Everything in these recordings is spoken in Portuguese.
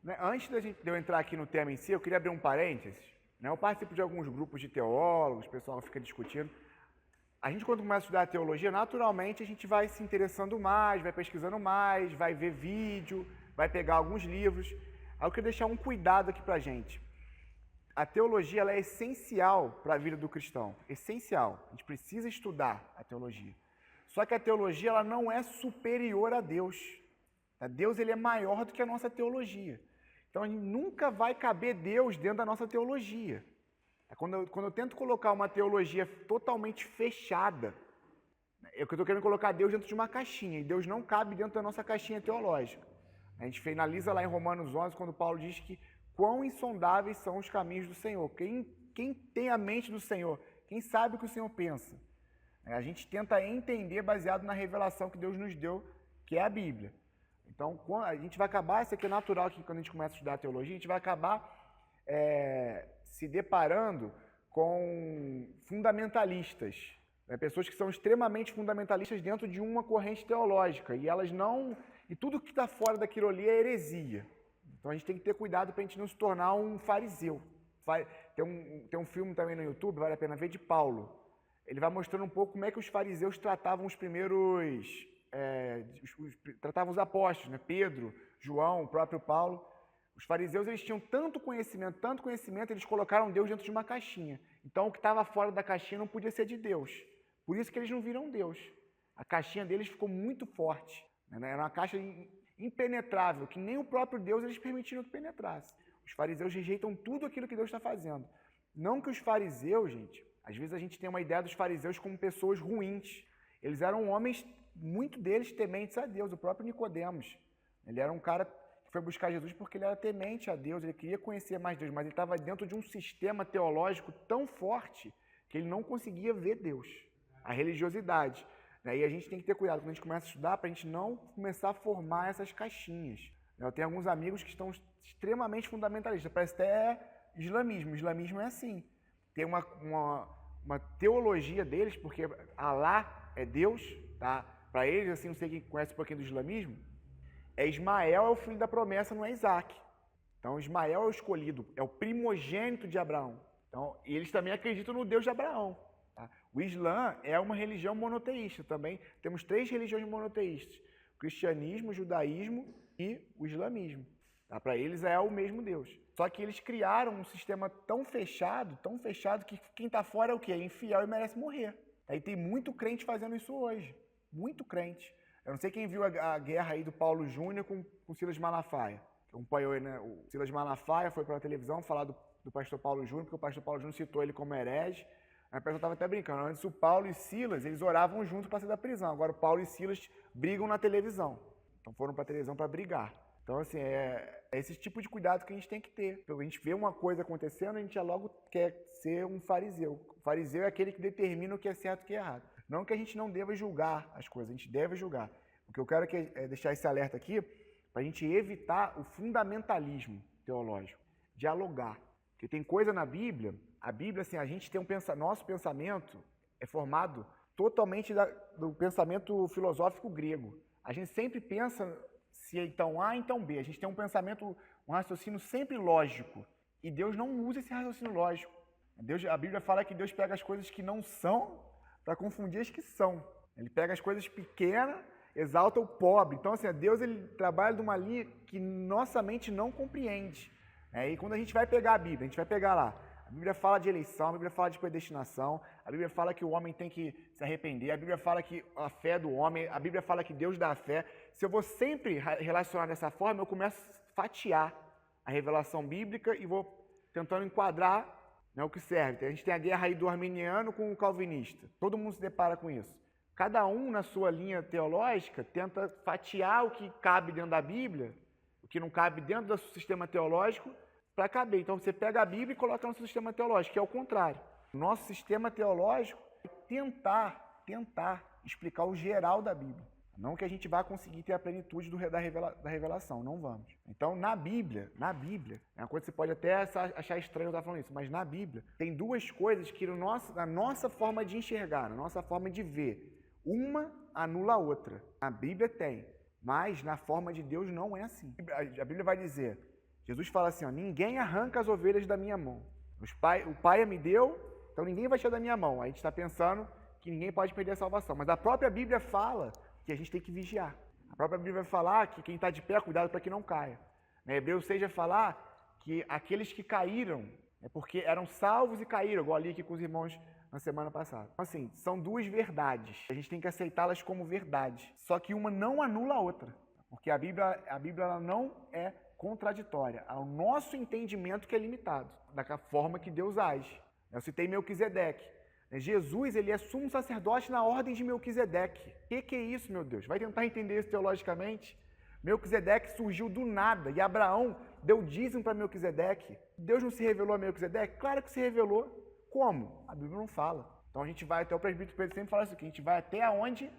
Né, antes de eu entrar aqui no tema em si, eu queria abrir um parênteses. Né, eu participo de alguns grupos de teólogos, o pessoal fica discutindo. A gente, quando começa a estudar teologia, naturalmente a gente vai se interessando mais, vai pesquisando mais, vai ver vídeo, vai pegar alguns livros. Aí eu queria deixar um cuidado aqui pra gente. A teologia ela é essencial para a vida do cristão, essencial. A gente precisa estudar a teologia. Só que a teologia ela não é superior a Deus. Deus ele é maior do que a nossa teologia. Então a gente nunca vai caber Deus dentro da nossa teologia. Quando eu tento colocar uma teologia totalmente fechada, eu estou querendo colocar Deus dentro de uma caixinha, e Deus não cabe dentro da nossa caixinha teológica. A gente finaliza lá em Romanos 11, quando Paulo diz que quão insondáveis são os caminhos do Senhor. Quem tem a mente do Senhor? Quem sabe o que o Senhor pensa? A gente tenta entender baseado na revelação que Deus nos deu, que é a Bíblia. Então, a gente vai acabar, isso aqui é natural que quando a gente começa a estudar a teologia, a gente vai acabar se deparando com fundamentalistas, né? Pessoas que são extremamente fundamentalistas dentro de uma corrente teológica, e elas não... E tudo que está fora daquilo ali é heresia. Então a gente tem que ter cuidado para a gente não se tornar um fariseu. Tem um filme também no YouTube, vale a pena ver, de Paulo. Ele vai mostrando um pouco como é que os fariseus tratavam os primeiros... tratavam os apóstolos, né? Pedro, João, o próprio Paulo. Os fariseus eles tinham tanto conhecimento, eles colocaram Deus dentro de uma caixinha. Então o que estava fora da caixinha não podia ser de Deus. Por isso que eles não viram Deus. A caixinha deles ficou muito forte. Né? Era uma caixa impenetrável, que nem o próprio Deus eles permitiram que penetrasse. Os fariseus rejeitam tudo aquilo que Deus está fazendo. Não que os fariseus, gente, às vezes a gente tem uma ideia dos fariseus como pessoas ruins. Eles eram homens, muito deles tementes a Deus, o próprio Nicodemos. Ele era um cara que foi buscar Jesus porque ele era temente a Deus, ele queria conhecer mais Deus, mas ele estava dentro de um sistema teológico tão forte que ele não conseguia ver Deus, a religiosidade. E a gente tem que ter cuidado quando a gente começa a estudar para a gente não começar a formar essas caixinhas. Eu tenho alguns amigos que estão extremamente fundamentalistas, parece até islamismo. O islamismo é assim. Tem uma teologia deles, porque Alá é Deus, tá? Para eles, assim, não sei quem conhece um pouquinho do islamismo, Ismael é o filho da promessa, não é Isaac. Então Ismael é o escolhido, é o primogênito de Abraão. Então, e eles também acreditam no Deus de Abraão. Tá? O Islã é uma religião monoteísta também. Temos 3 religiões monoteístas: o cristianismo, o judaísmo e o islamismo. Tá? Para eles é o mesmo Deus. Só que eles criaram um sistema tão fechado que quem está fora é o quê? É infiel e merece morrer. Tá? E tem muito crente fazendo isso hoje. Muito crente. Eu não sei quem viu a guerra aí do Paulo Júnior com Silas Malafaia. Acompanhou, né? O Silas Malafaia foi para a televisão falar do pastor Paulo Júnior, porque o pastor Paulo Júnior citou ele como herege. A pessoa estava até brincando. Antes o Paulo e Silas, eles oravam juntos para sair da prisão. Agora o Paulo e Silas brigam na televisão. Então foram para a televisão para brigar. Então, assim, é esse tipo de cuidado que a gente tem que ter. Então, a gente vê uma coisa acontecendo, a gente já logo quer ser um fariseu. O fariseu é aquele que determina o que é certo e o que é errado. Não que a gente não deva julgar as coisas, a gente deve julgar. O que eu quero é deixar esse alerta aqui para a gente evitar o fundamentalismo teológico. Dialogar. Porque tem coisa na Bíblia, a Bíblia, assim, a gente tem nosso pensamento é formado totalmente do pensamento filosófico grego. A gente sempre pensa se é então A, então B. A gente tem um raciocínio sempre lógico. E Deus não usa esse raciocínio lógico. A Bíblia fala que Deus pega as coisas que não são para confundir as que são. Ele pega as coisas pequenas, exalta o pobre. Então, assim, Deus ele trabalha de uma linha que nossa mente não compreende. E quando a gente vai pegar a Bíblia, a gente vai pegar lá, a Bíblia fala de eleição, a Bíblia fala de predestinação, a Bíblia fala que o homem tem que se arrepender, a Bíblia fala que a fé do homem, a Bíblia fala que Deus dá a fé. Se eu vou sempre relacionar dessa forma, eu começo a fatiar a revelação bíblica e vou tentando enquadrar, né, o que serve. A gente tem a guerra aí do arminiano com o calvinista. Todo mundo se depara com isso. Cada um, na sua linha teológica, tenta fatiar o que cabe dentro da Bíblia, o que não cabe dentro do sistema teológico, para caber. Então você pega a Bíblia e coloca no seu sistema teológico, que é o contrário. O nosso sistema teológico é tentar explicar o geral da Bíblia. Não que a gente vá conseguir ter a plenitude da revelação, não vamos. Então, na Bíblia, é uma coisa que você pode até achar estranho eu estar falando isso, mas na Bíblia tem 2 coisas que na nossa forma de enxergar, na nossa forma de ver, uma anula a outra. A Bíblia tem, mas na forma de Deus não é assim. A Bíblia vai dizer Jesus fala assim, ó, ninguém arranca as ovelhas da minha mão. O Pai me deu, então ninguém vai tirar da minha mão. A gente está pensando que ninguém pode perder a salvação. Mas a própria Bíblia fala que a gente tem que vigiar. A própria Bíblia vai falar que quem está de pé, cuidado para que não caia. Hebreus 6 vai falar que aqueles que caíram é porque eram salvos e caíram, igual ali aqui com os irmãos na semana passada. Então, assim, são duas verdades. A gente tem que aceitá-las como verdade. Só que uma não anula a outra. Porque a Bíblia ela não é contraditória. É o nosso entendimento que é limitado, da forma que Deus age. Eu citei Melquisedeque. Jesus, ele é sumo sacerdote na ordem de Melquisedeque. O que é isso, meu Deus? Vai tentar entender isso teologicamente? Melquisedeque surgiu do nada e Abraão deu dízimo para Melquisedeque. Deus não se revelou a Melquisedeque? Claro que se revelou. Como? A Bíblia não fala. Então a gente vai até o presbítero Pedro sempre fala isso aqui, a gente vai até onde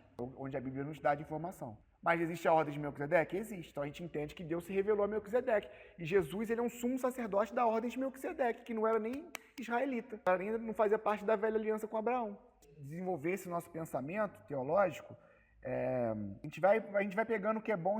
a Bíblia nos dá de informação. Mas existe a ordem de Melquisedeque? Existe. Então a gente entende que Deus se revelou a Melquisedeque. E Jesus, ele é um sumo sacerdote da ordem de Melquisedeque, que não era nem israelita. Ainda não fazia parte da velha aliança com Abraão. Desenvolver esse nosso pensamento teológico, a gente vai pegando o que é bom,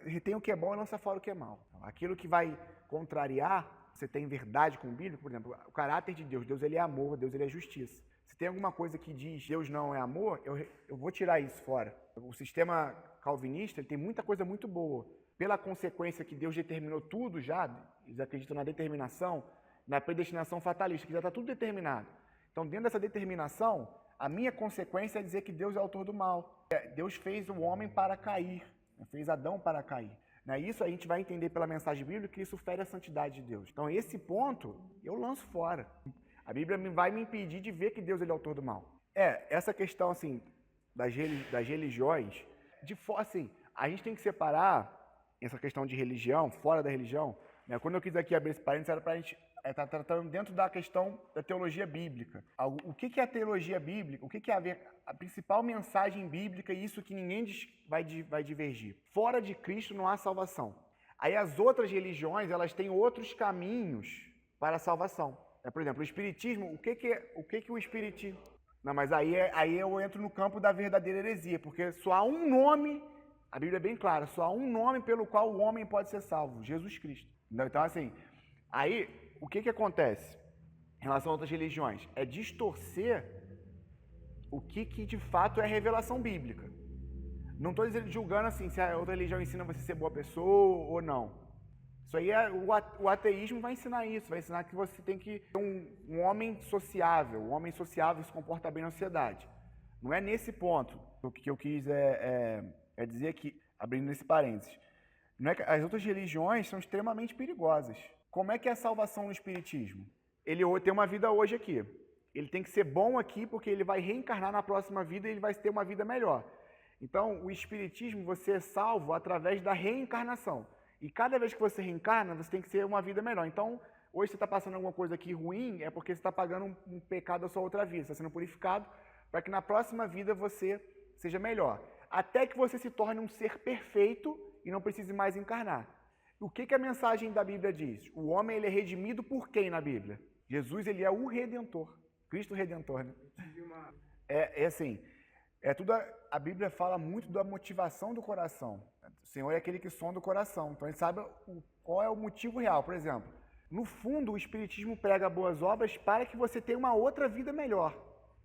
retém o que é bom e lança fora o que é mal. Aquilo que vai contrariar, você tem verdade com o bíblico, por exemplo, o caráter de Deus. Deus, ele é amor, Deus, ele é justiça. Se tem alguma coisa que diz Deus não é amor, eu vou tirar isso fora. O sistema calvinista, ele tem muita coisa muito boa. Pela consequência que Deus determinou tudo já, eles acreditam na determinação, na predestinação fatalista, que já está tudo determinado. Então, dentro dessa determinação, a minha consequência é dizer que Deus é autor do mal. Deus fez o homem para cair, fez Adão para cair. Isso a gente vai entender pela mensagem bíblica que isso fere a santidade de Deus. Então, esse ponto eu lanço fora. A Bíblia vai me impedir de ver que Deus ele é autor do mal. Essa questão assim das religiões, assim, a gente tem que separar essa questão de religião, fora da religião. Quando eu quis aqui abrir esse parênteses, era para a gente estar tratando dentro da questão da teologia bíblica. O que é a teologia bíblica? O que é a principal mensagem bíblica e isso que ninguém vai divergir? Fora de Cristo não há salvação. Aí as outras religiões, elas têm outros caminhos para a salvação. Por exemplo, o Espiritismo, o que o Espiritismo... Não, mas aí eu entro no campo da verdadeira heresia, porque só há um nome, a Bíblia é bem clara, só há um nome pelo qual o homem pode ser salvo, Jesus Cristo. Então, assim, aí, o que acontece em relação a outras religiões? É distorcer o que de fato é a revelação bíblica. Não estou julgando assim, se a outra religião ensina você a ser boa pessoa ou não. Isso aí, o ateísmo vai ensinar isso, vai ensinar que você tem que ser um homem sociável, se comporta bem na sociedade. Não é nesse ponto. O que eu quis dizer aqui, abrindo nesse parênteses. Não é que as outras religiões são extremamente perigosas. Como é que é a salvação no Espiritismo? Ele tem uma vida hoje aqui. Ele tem que ser bom aqui porque ele vai reencarnar na próxima vida e ele vai ter uma vida melhor. Então, o Espiritismo, você é salvo através da reencarnação. E cada vez que você reencarna, você tem que ter uma vida melhor. Então, hoje você está passando alguma coisa aqui ruim, é porque você está pagando um pecado da sua outra vida. Você está sendo purificado para que na próxima vida você seja melhor. Até que você se torne um ser perfeito e não precise mais encarnar. O que a mensagem da Bíblia diz? O homem ele é redimido por quem na Bíblia? Jesus ele é o Redentor. Cristo Redentor, né? Assim, a Bíblia fala muito da motivação do coração. O Senhor é aquele que sonda o coração. Então, ele sabe qual é o motivo real. Por exemplo, no fundo, o Espiritismo prega boas obras para que você tenha uma outra vida melhor.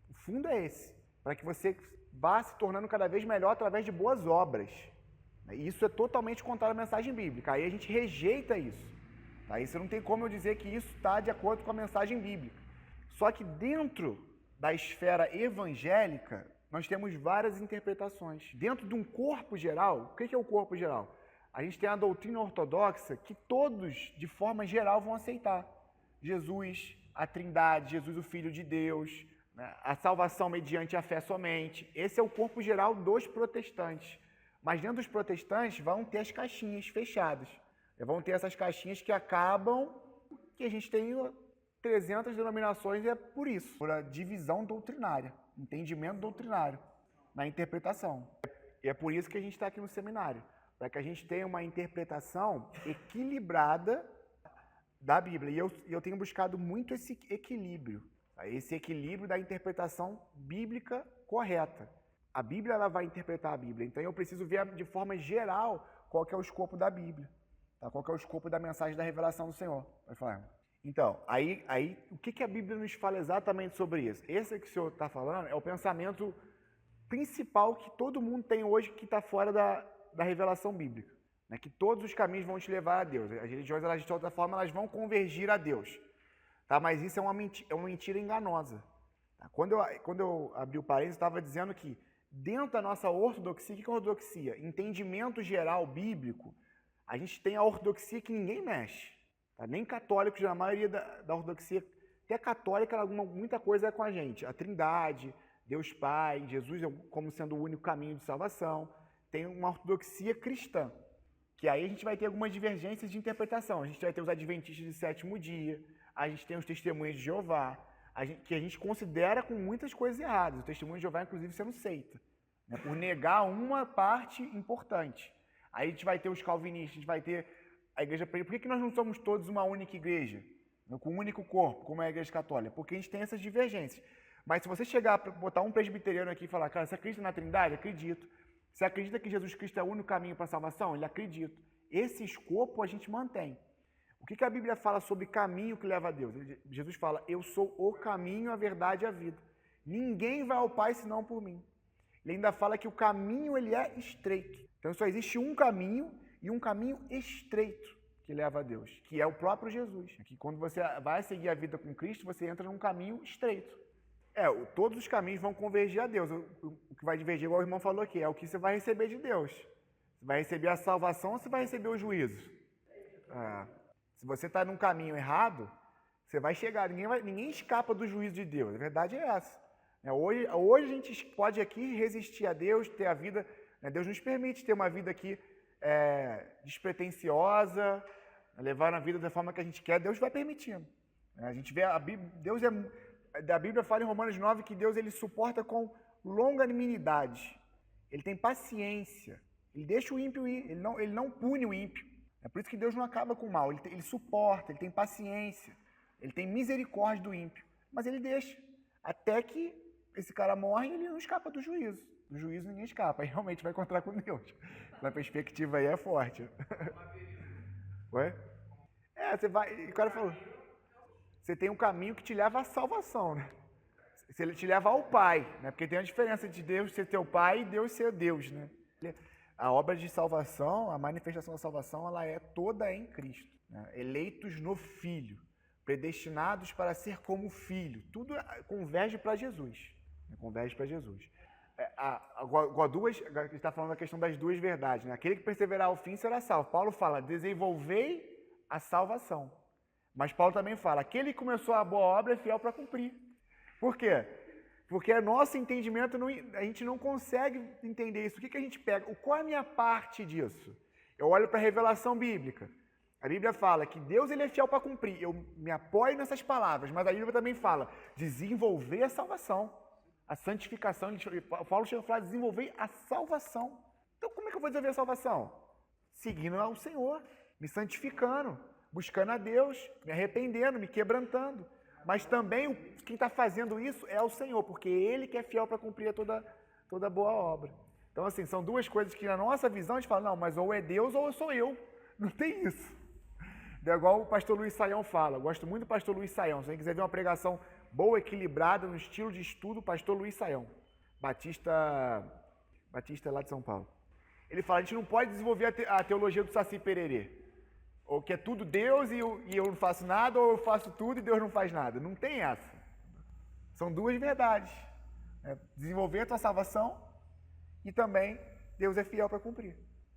O fundo é esse. Para que você vá se tornando cada vez melhor através de boas obras. Isso é totalmente contrário à mensagem bíblica. Aí a gente rejeita isso. Aí você não tem como eu dizer que isso está de acordo com a mensagem bíblica. Só que dentro da esfera evangélica, nós temos várias interpretações. Dentro de um corpo geral, o que é o corpo geral? A gente tem a doutrina ortodoxa que todos, de forma geral, vão aceitar. Jesus, a Trindade, Jesus, o Filho de Deus, a salvação mediante a fé somente. Esse é o corpo geral dos protestantes. Mas dentro dos protestantes vão ter as caixinhas fechadas. Vão ter essas caixinhas que acabam, que a gente tem 300 denominações e é por isso, por a divisão doutrinária. Entendimento doutrinário, na interpretação. E é por isso que a gente está aqui no seminário, para que a gente tenha uma interpretação equilibrada da Bíblia. E eu tenho buscado muito esse equilíbrio da interpretação bíblica correta. A Bíblia ela vai interpretar a Bíblia, então eu preciso ver de forma geral qual que é o escopo da Bíblia. Tá? Qual que é o escopo da mensagem da revelação do Senhor? Vai falar. Então, aí o que a Bíblia nos fala exatamente sobre isso? Esse que o Senhor está falando é o pensamento principal que todo mundo tem hoje que está fora da revelação bíblica. Né? Que todos os caminhos vão te levar a Deus. As religiões, elas, de outra forma, elas vão convergir a Deus. Tá? Mas isso é uma mentira enganosa. Tá? Quando eu abri o parênteses, eu estava dizendo que dentro da nossa ortodoxia, o que é ortodoxia? Entendimento geral bíblico, a gente tem a ortodoxia que ninguém mexe. Tá? Nem católicos, na maioria da ortodoxia, até católica, muita coisa é com a gente. A Trindade, Deus Pai, Jesus como sendo o único caminho de salvação. Tem uma ortodoxia cristã, que aí a gente vai ter algumas divergências de interpretação. A gente vai ter os adventistas de sétimo dia, a gente tem os testemunhos de Jeová, que a gente considera com muitas coisas erradas. O testemunho de Jeová, inclusive, sendo seita, né? Por negar uma parte importante. Aí a gente vai ter os calvinistas, a gente vai ter a igreja. Por que nós não somos todos uma única igreja, com um único corpo, como é a igreja católica? Porque a gente tem essas divergências. Mas se você chegar para botar um presbiteriano aqui e falar, cara, você acredita na Trindade? Acredito. Você acredita que Jesus Cristo é o único caminho para a salvação? Ele acredita. Esse escopo a gente mantém. O que a Bíblia fala sobre caminho que leva a Deus? Jesus fala, eu sou o caminho, a verdade e a vida. Ninguém vai ao Pai senão por mim. Ele ainda fala que o caminho ele é estreito. Então só existe um caminho e um caminho estreito que leva a Deus, que é o próprio Jesus. Que quando você vai seguir a vida com Cristo, você entra num caminho estreito. Todos os caminhos vão convergir a Deus. O que vai divergir, igual o irmão falou aqui, é o que você vai receber de Deus. Você vai receber a salvação ou você vai receber o juízo? Se você está num caminho errado, você vai chegar. Ninguém escapa do juízo de Deus. A verdade é essa. Hoje a gente pode aqui resistir a Deus, ter a vida. Deus nos permite ter uma vida aqui despretensiosa, levar a vida da forma que a gente quer. Deus vai permitindo. A gente vê a Bíblia, a Bíblia fala em Romanos 9 que Deus ele suporta com longanimidade. Ele tem paciência. Ele deixa o ímpio ir. Ele não pune o ímpio. É por isso que Deus não acaba com o mal. Ele suporta, ele tem paciência. Ele tem misericórdia do ímpio. Mas ele deixa. Até que esse cara morre e ele não escapa do juízo. Do juízo ninguém escapa. Aí realmente vai encontrar com Deus. A perspectiva aí é forte. Ué? Você vai... O cara falou... Você tem um caminho que te leva à salvação, né? Ele te leva ao Pai, né? Porque tem a diferença de Deus ser teu Pai e Deus ser Deus, né? A obra de salvação, a manifestação da salvação, ela é toda em Cristo, né? Eleitos no Filho, predestinados para ser como Filho. Tudo converge para Jesus, né? Converge para Jesus. A gente está falando da questão das duas verdades, né? Aquele que perseverar ao fim será salvo. Paulo fala, desenvolvei a salvação. Mas Paulo também fala, aquele que começou a boa obra é fiel para cumprir. Por quê? Porque nosso entendimento, a gente não consegue entender isso. O que a gente pega? Qual é a minha parte disso? Eu olho para a revelação bíblica. A Bíblia fala que Deus ele é fiel para cumprir. Eu me apoio nessas palavras, mas a Bíblia também fala desenvolver a salvação, a santificação. Paulo chega a falar desenvolver a salvação. Então como é que eu vou desenvolver a salvação? Seguindo ao Senhor, me santificando, buscando a Deus, me arrependendo, me quebrantando. Mas também quem está fazendo isso é o Senhor, porque Ele que é fiel para cumprir toda boa obra. Então, assim, são duas coisas que na nossa visão a gente fala, não, mas ou é Deus ou sou eu. Não tem isso. É igual o pastor Luiz Saião fala. Eu gosto muito do pastor Luiz Saião. Se você quiser ver uma pregação boa, equilibrada, no estilo de estudo, pastor Luiz Saião. Batista lá de São Paulo. Ele fala, a gente não pode desenvolver a teologia do Saci Pererê. Ou que é tudo Deus e eu não faço nada, ou eu faço tudo e Deus não faz nada. Não tem essa. São duas verdades. Desenvolver a tua salvação e também Deus é fiel para cumprir.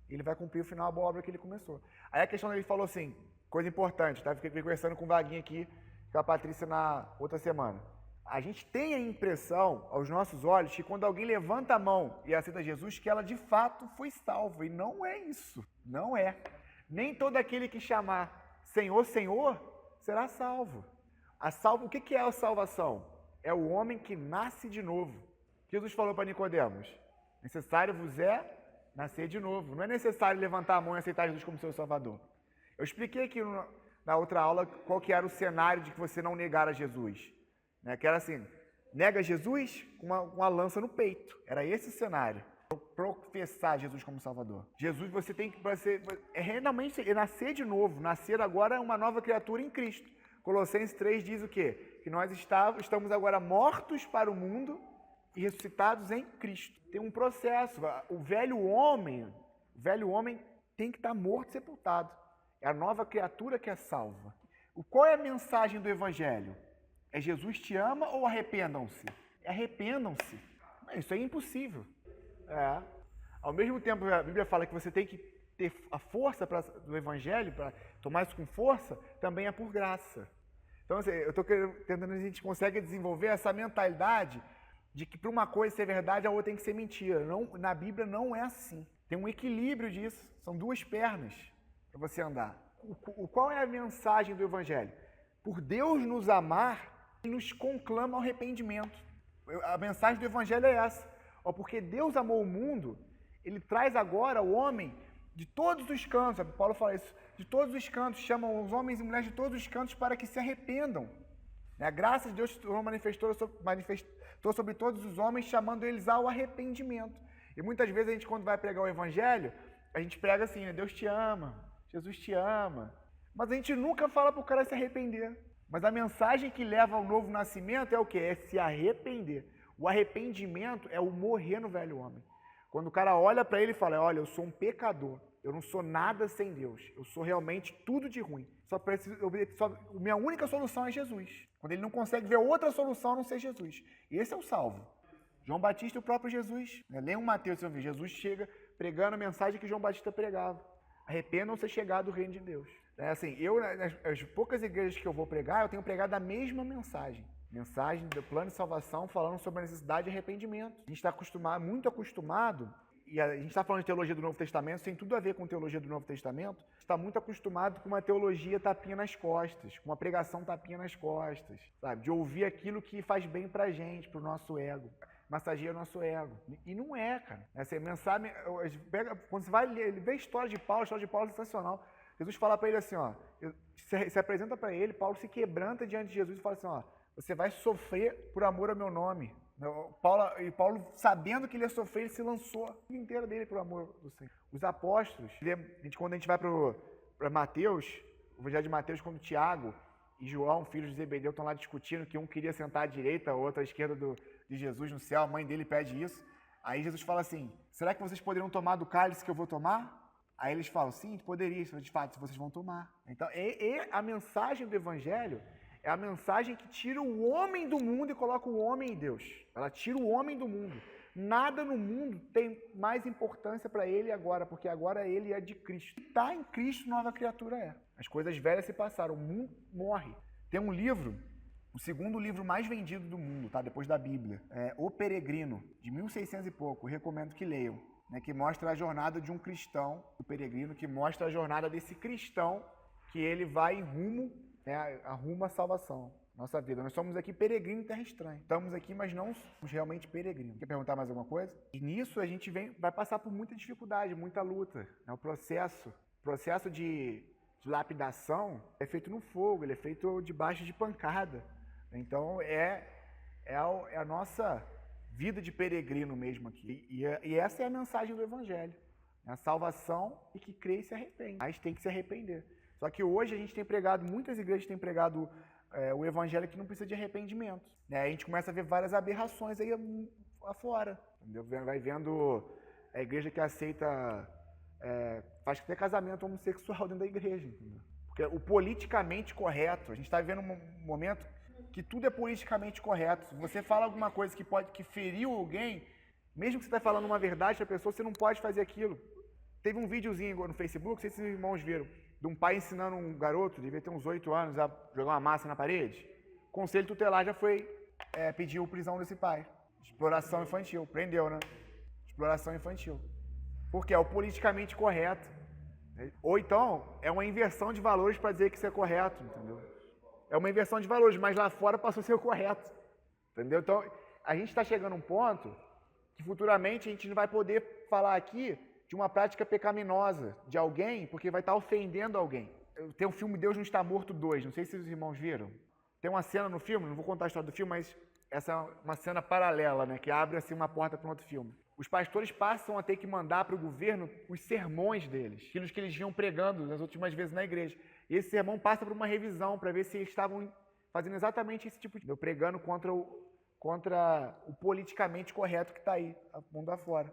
Ele vai cumprir o final da boa obra que ele começou. Aí a questão dele falou assim, coisa importante, tá? Fiquei conversando com o Vaguinho aqui, com a Patrícia na outra semana. A gente tem a impressão, aos nossos olhos, que quando alguém levanta a mão e aceita Jesus, que ela de fato foi salva. E não é isso. Não é. Nem todo aquele que chamar Senhor, Senhor, será salvo. O que é a salvação? É o homem que nasce de novo. Jesus falou para Nicodemos, necessário vos é nascer de novo. Não é necessário levantar a mão e aceitar Jesus como seu Salvador. Eu expliquei aqui na outra aula qual que era o cenário de que você não negara Jesus. Que era assim, nega Jesus com uma lança no peito. Era esse o cenário. professar Jesus como Salvador. Jesus, você tem que realmente nascer de novo, nascer agora uma nova criatura em Cristo. Colossenses 3 diz o quê? Que nós estamos agora mortos para o mundo e ressuscitados em Cristo. Tem um processo. O velho homem tem que estar morto e sepultado. É a nova criatura que é salva. Qual é a mensagem do Evangelho? É Jesus te ama ou arrependam-se? Arrependam-se. Isso é impossível. Ao mesmo tempo, a Bíblia fala que você tem que ter a força do Evangelho, para tomar isso com força, também é por graça. Então, assim, eu estou tentando, a gente consegue desenvolver essa mentalidade de que para uma coisa ser verdade, a outra tem que ser mentira. Não, na Bíblia não é assim. Tem um equilíbrio disso. São duas pernas para você andar. Qual é a mensagem do Evangelho? Por Deus nos amar, Ele nos conclama ao arrependimento. A mensagem do Evangelho é essa. Porque Deus amou o mundo, Ele traz agora o homem de todos os cantos. Paulo fala isso. De todos os cantos, chamam os homens e mulheres de todos os cantos para que se arrependam. A graça de Deus se manifestou sobre todos os homens, chamando eles ao arrependimento. E muitas vezes a gente, quando vai pregar o Evangelho, a gente prega assim, né? Deus te ama, Jesus te ama. Mas a gente nunca fala para o cara se arrepender. Mas a mensagem que leva ao novo nascimento é o quê? É se arrepender. O arrependimento é o morrer no velho homem. Quando o cara olha para ele e fala, olha, eu sou um pecador, eu não sou nada sem Deus, eu sou realmente tudo de ruim. Minha única solução é Jesus. Quando ele não consegue ver outra solução a não ser Jesus. Esse é o salvo. João Batista e o próprio Jesus. Leiam Mateus, você vê, Jesus chega pregando a mensagem que João Batista pregava. Arrependam-se chegar do reino de Deus. Assim, nas poucas igrejas que eu vou pregar, eu tenho pregado a mesma mensagem. Mensagem do plano de salvação falando sobre a necessidade de arrependimento. A gente está muito acostumado, e a gente está falando de teologia do Novo Testamento, tem tudo a ver com teologia do Novo Testamento, está muito acostumado com uma teologia tapinha nas costas, com uma pregação tapinha nas costas, sabe? De ouvir aquilo que faz bem pra gente, pro nosso ego, massageia o nosso ego. E não é, cara. Essa mensagem, quando você vai ler, vê a história de Paulo é sensacional. Jesus fala para ele assim, ó, se apresenta para ele, Paulo se quebranta diante de Jesus e fala assim, ó, você vai sofrer por amor ao meu nome. Paulo, sabendo que ele ia sofrer, ele se lançou a vida inteira dele por amor do Senhor. Os apóstolos, quando a gente vai para Mateus, o Evangelho de Mateus, quando Tiago e João, filhos de Zebedeu, estão lá discutindo que um queria sentar à direita, o outro à esquerda de Jesus no céu, a mãe dele pede isso. Aí Jesus fala assim, será que vocês poderiam tomar do cálice que eu vou tomar? Aí eles falam, sim, poderia, de fato, vocês vão tomar. Então, a mensagem do Evangelho é a mensagem que tira o homem do mundo e coloca o homem em Deus. Ela tira o homem do mundo. Nada no mundo tem mais importância para ele agora, porque agora ele é de Cristo. Está em Cristo, nova criatura é. As coisas velhas se passaram, o mundo morre. Tem um livro, o segundo livro mais vendido do mundo, tá? Depois da Bíblia, é O Peregrino, de 1600 e pouco, recomendo que leiam, né? Que mostra a jornada de um cristão, o peregrino, que mostra a jornada desse cristão, que ele vai em rumo, rumo à salvação, nossa vida. Nós somos aqui peregrinos em terra estranha. Estamos aqui, mas não somos realmente peregrinos. Quer perguntar mais alguma coisa? E nisso a gente vai passar por muita dificuldade, muita luta. O processo de lapidação é feito no fogo, ele é feito debaixo de pancada. Então é a nossa vida de peregrino mesmo aqui. E essa é a mensagem do Evangelho. A salvação e que crê e se arrepende. Mas tem que se arrepender. Só que hoje a gente tem pregado, muitas igrejas têm pregado o Evangelho que não precisa de arrependimento. Né? A gente começa a ver várias aberrações aí afora. Entendeu? Vai vendo a igreja que aceita, faz até casamento homossexual dentro da igreja. Entendeu? Porque o politicamente correto, a gente está vivendo um momento que tudo é politicamente correto. Se você fala alguma coisa que feriu alguém, mesmo que você está falando uma verdade para a pessoa, você não pode fazer aquilo. Teve um videozinho no Facebook, não sei se os irmãos viram, de um pai ensinando um garoto, devia ter uns 8 anos, a jogar uma massa na parede. O Conselho Tutelar já foi pediu prisão desse pai. Exploração infantil. Prendeu, né? Exploração infantil. Porque é o politicamente correto. Ou então, é uma inversão de valores para dizer que isso é correto, entendeu? É uma inversão de valores, mas lá fora passou a ser o correto. Entendeu? Então, a gente está chegando a um ponto que futuramente a gente não vai poder falar aqui de uma prática pecaminosa de alguém, porque vai estar ofendendo alguém. Tem um filme Deus Não Está Morto 2, não sei se os irmãos viram. Tem uma cena no filme, não vou contar a história do filme, mas essa é uma cena paralela, né, que abre assim uma porta para um outro filme. os pastores passam a ter que mandar para o governo os sermões deles, aquilo que eles vinham pregando nas últimas vezes na igreja. E esse sermão passa por uma revisão para ver se eles estavam fazendo exatamente esse tipo de... pregando contra o politicamente correto que está aí, mundo afora.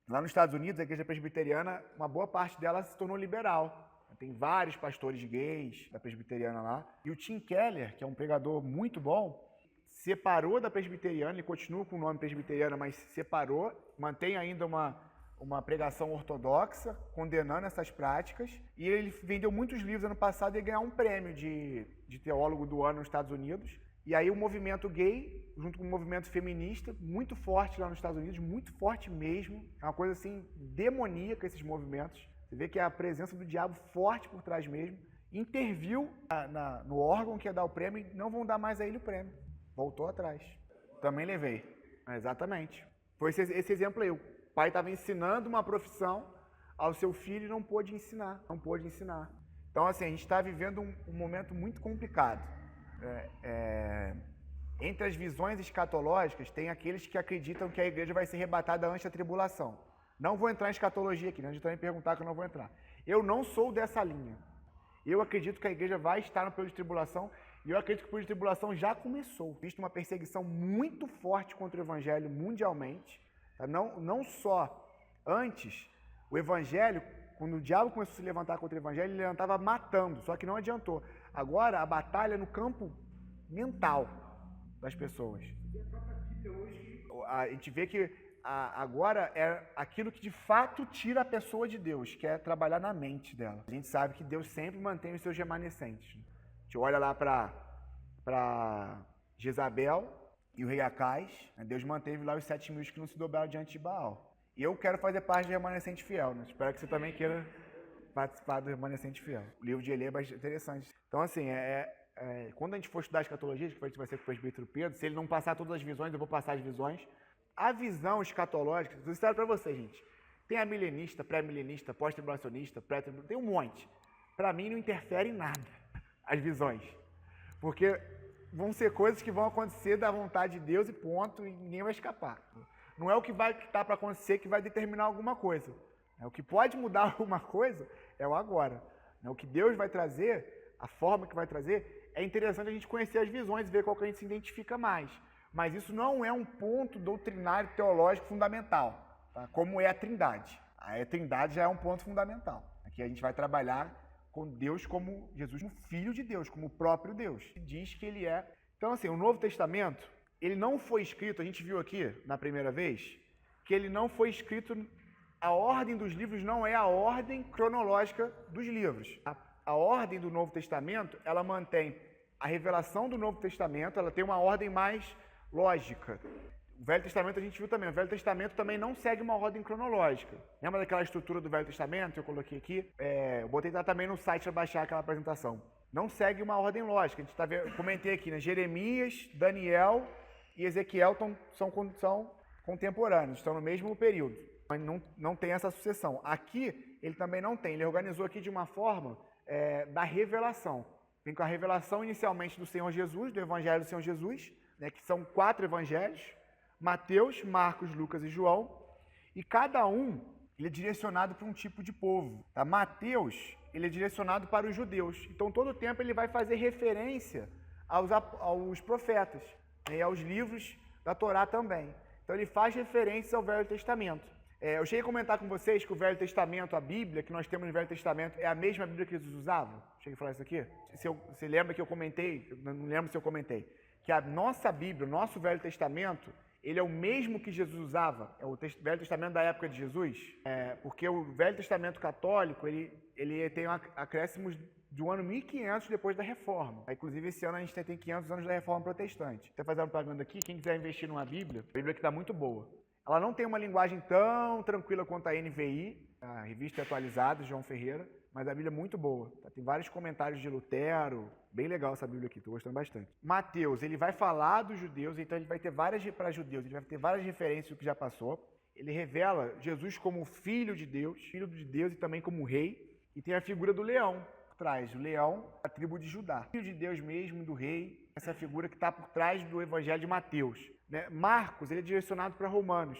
Lá nos Estados Unidos, a igreja presbiteriana, uma boa parte dela se tornou liberal. Tem vários pastores gays da presbiteriana lá. E o Tim Keller, que é um pregador muito bom, separou da presbiteriana, ele continua com o nome presbiteriana, mas separou, mantém ainda uma pregação ortodoxa, condenando essas práticas. E ele vendeu muitos livros ano passado e ia ganhar um prêmio de teólogo do ano nos Estados Unidos. E aí o movimento gay, junto com o movimento feminista, muito forte lá nos Estados Unidos, muito forte mesmo. É uma coisa assim, demoníaca esses movimentos. Você vê que é a presença do diabo forte por trás mesmo. Interviu no órgão que ia dar o prêmio e não vão dar mais a ele o prêmio. Voltou atrás. Também levei. Exatamente. Foi esse exemplo aí. O pai estava ensinando uma profissão ao seu filho e não pôde ensinar. Não pôde ensinar. Então, assim, a gente está vivendo um momento muito complicado. Entre as visões escatológicas, tem aqueles que acreditam que a igreja vai ser arrebatada antes da tribulação. Não vou entrar em escatologia aqui, não adianta me perguntar que eu não vou entrar. Eu não sou dessa linha. Eu acredito que a igreja vai estar no período de tribulação e eu acredito que o período de tribulação já começou. Visto uma perseguição muito forte contra o evangelho mundialmente. Tá? Não só antes, o evangelho, quando o diabo começou a se levantar contra o evangelho, ele levantava matando, só que não adiantou. Agora a batalha é no campo mental das pessoas. A gente vê que agora é aquilo que de fato tira a pessoa de Deus, que é trabalhar na mente dela. A gente sabe que Deus sempre mantém os seus remanescentes. A gente olha lá para Jezabel e o rei Acais, Deus manteve lá os 7.000 que não se dobraram diante de Baal. E eu quero fazer parte do remanescente fiel, né? Espero que você também queira participar do remanescente fiel. O livro de Eli é bastante interessante. Então, assim, quando a gente for estudar escatologia, que a gente vai ser com o presbítero Pedro, se ele não passar todas as visões, eu vou passar as visões. A visão escatológica, eu disser para vocês, gente, tem a milenista, pré-milenista, pós-tribulacionista, pré-tribulacionista, tem um monte. Para mim não interfere em nada as visões, porque vão ser coisas que vão acontecer da vontade de Deus e ponto, e ninguém vai escapar. Não é o que vai estar para acontecer que vai determinar alguma coisa. O que pode mudar alguma coisa é o agora. O que Deus vai trazer, a forma que vai trazer, é interessante a gente conhecer as visões e ver qual que a gente se identifica mais. Mas isso não é um ponto doutrinário teológico fundamental, tá? Como é a Trindade. A Trindade já é um ponto fundamental. Aqui a gente vai trabalhar com Deus como Jesus, como Filho de Deus, como o próprio Deus. Que diz que ele é. Então, assim, o Novo Testamento, ele não foi escrito, a gente viu aqui na primeira vez, que ele não foi escrito, a ordem dos livros não é a ordem cronológica dos livros. A ordem do Novo Testamento, ela mantém a revelação do Novo Testamento, ela tem uma ordem mais lógica. O Velho Testamento a gente viu também. O Velho Testamento também não segue uma ordem cronológica. Lembra daquela estrutura do Velho Testamento que eu coloquei aqui? Eu botei lá também no site para baixar aquela apresentação. Não segue uma ordem lógica. A gente tá vendo, comentei aqui, né? Jeremias, Daniel e Ezequiel são contemporâneos, estão no mesmo período. Mas não tem essa sucessão. Aqui, ele também não tem. Ele organizou aqui de uma forma da revelação. Vem com a revelação inicialmente do Senhor Jesus, do Evangelho do Senhor Jesus, né, que são 4 evangelhos, Mateus, Marcos, Lucas e João, e cada um ele é direcionado para um tipo de povo. Tá? Mateus, ele é direcionado para os judeus, então todo o tempo ele vai fazer referência aos profetas, né, e aos livros da Torá também. Então ele faz referência ao Velho Testamento. Eu cheguei a comentar com vocês que o Velho Testamento, a Bíblia que nós temos no Velho Testamento, é a mesma Bíblia que Jesus usava? Cheguei a falar isso aqui? Você lembra que eu comentei? Eu não lembro se eu comentei. Que a nossa Bíblia, o nosso Velho Testamento, ele é o mesmo que Jesus usava, é o Velho Testamento da época de Jesus, porque o Velho Testamento católico, ele tem acréscimos do ano 1500 depois da Reforma. Inclusive, esse ano a gente tem 500 anos da Reforma Protestante. Até fazer uma propaganda aqui, quem quiser investir numa Bíblia, a Bíblia que está muito boa. Ela não tem uma linguagem tão tranquila quanto a NVI, a Revista Atualizada, de João Ferreira, mas a Bíblia é muito boa. Tem vários comentários de Lutero, bem legal essa Bíblia aqui, estou gostando bastante. Mateus, ele vai falar dos judeus, então ele vai ter para judeus, ele vai ter várias referências do que já passou. Ele revela Jesus como filho de Deus e também como rei, e tem a figura do leão por trás, o leão da tribo de Judá. Filho de Deus mesmo, do rei, essa figura que está por trás do Evangelho de Mateus. né? Marcos, ele é direcionado para romanos.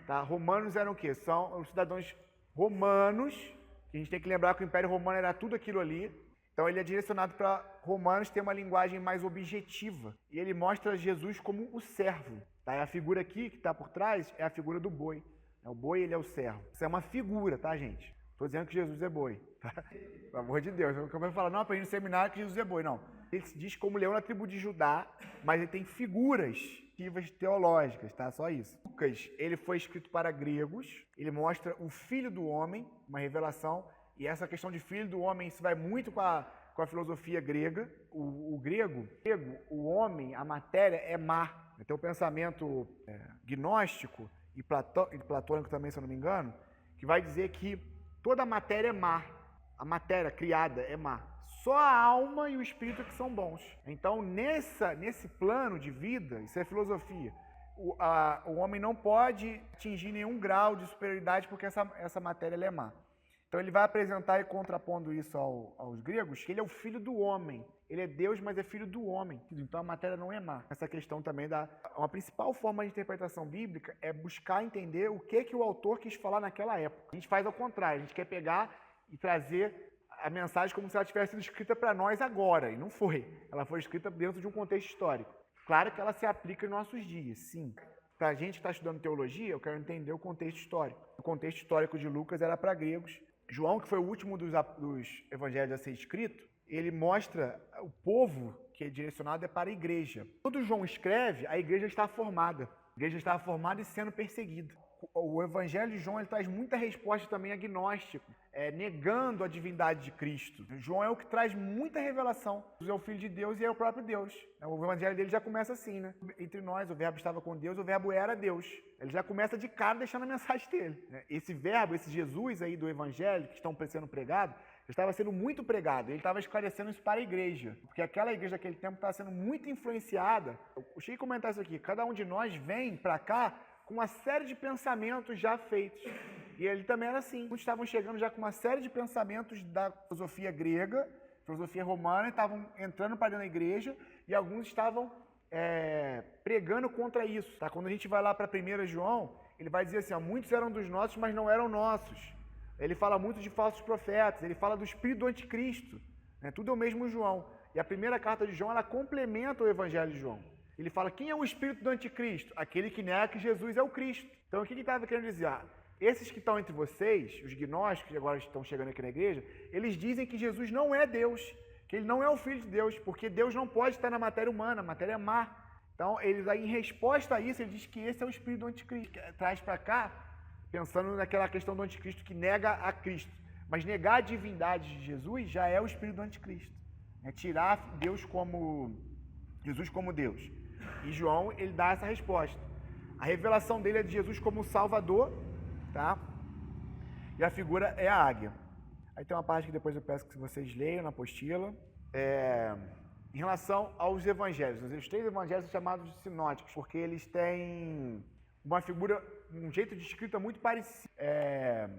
Tá? Romanos eram o quê? São os cidadãos romanos, que a gente tem que lembrar que o Império Romano era tudo aquilo ali. Então ele é direcionado para romanos, tem uma linguagem mais objetiva. E ele mostra Jesus como o servo. Tá? E a figura aqui que está por trás é a figura do boi. O boi, ele é o servo. Isso é uma figura, tá, gente? Estou dizendo que Jesus é boi. Tá? Pelo amor de Deus. Eu não vou falar, não, aprendi no seminário que Jesus é boi. Não. Ele se diz como leão na tribo de Judá, mas ele tem figuras teológicas, tá? Só isso. Lucas, ele foi escrito para gregos. Ele mostra o Filho do Homem, uma revelação. E essa questão de Filho do Homem, isso vai muito com a filosofia grega. O grego, o homem, a matéria é má. Então o pensamento gnóstico e platônico também, se eu não me engano, que vai dizer que toda a matéria é má. A matéria criada é má. Só a alma e o espírito que são bons. Então, nesse plano de vida, isso é filosofia, o homem não pode atingir nenhum grau de superioridade porque essa matéria ela é má. Então, ele vai apresentar e contrapondo isso aos gregos, que ele é o filho do homem. Ele é Deus, mas é filho do homem. Então, a matéria não é má. Essa questão também uma principal forma de interpretação bíblica é buscar entender o que o autor quis falar naquela época. A gente faz ao contrário, a gente quer pegar e trazer a mensagem como se ela tivesse sido escrita para nós agora, e não foi. Ela foi escrita dentro de um contexto histórico. Claro que ela se aplica em nossos dias, sim. Para a gente que está estudando teologia, eu quero entender o contexto histórico. O contexto histórico de Lucas era para gregos. João, que foi o último dos evangelhos a ser escrito, ele mostra o povo que é direcionado é para a igreja. Quando João escreve, a igreja está formada. A igreja estava formada e sendo perseguida. O Evangelho de João ele traz muita resposta também agnóstico, negando a divindade de Cristo. João é o que traz muita revelação. Jesus é o Filho de Deus e é o próprio Deus. O Evangelho dele já começa assim, né? Entre nós, o verbo estava com Deus, o verbo era Deus. Ele já começa de cara deixando a mensagem dele. Esse verbo, esse Jesus aí do Evangelho, que estão sendo pregado, estava sendo muito pregado. Ele estava esclarecendo isso para a igreja. Porque aquela igreja daquele tempo estava sendo muito influenciada. Eu cheguei a comentar isso aqui. Cada um de nós vem para cá com uma série de pensamentos já feitos. E ele também era assim. Muitos estavam chegando já com uma série de pensamentos da filosofia grega, filosofia romana, e estavam entrando para dentro da igreja, e alguns estavam pregando contra isso. Tá? Quando a gente vai lá para 1 João, ele vai dizer assim, ó, muitos eram dos nossos, mas não eram nossos. Ele fala muito de falsos profetas, ele fala do espírito do anticristo. Né? Tudo é o mesmo João. E a primeira carta de João, ela complementa o evangelho de João. Ele fala, quem é o espírito do anticristo? Aquele que nega que Jesus é o Cristo. Então, o que ele estava querendo dizer? Esses que estão entre vocês, os gnósticos que agora estão chegando aqui na igreja, eles dizem que Jesus não é Deus, que ele não é o Filho de Deus, porque Deus não pode estar na matéria humana, a matéria é má. Então, eles aí, em resposta a isso, ele diz que esse é o espírito do anticristo. Traz para cá, pensando naquela questão do anticristo que nega a Cristo. Mas negar a divindade de Jesus já é o espírito do anticristo. É tirar Jesus como Deus. E João, ele dá essa resposta. A revelação dele é de Jesus como Salvador, tá? E a figura é a águia. Aí tem uma parte que depois eu peço que vocês leiam na apostila. Em relação aos evangelhos. Os 3 evangelhos são chamados de sinóticos, porque eles têm uma figura, um jeito de escrita muito parecido.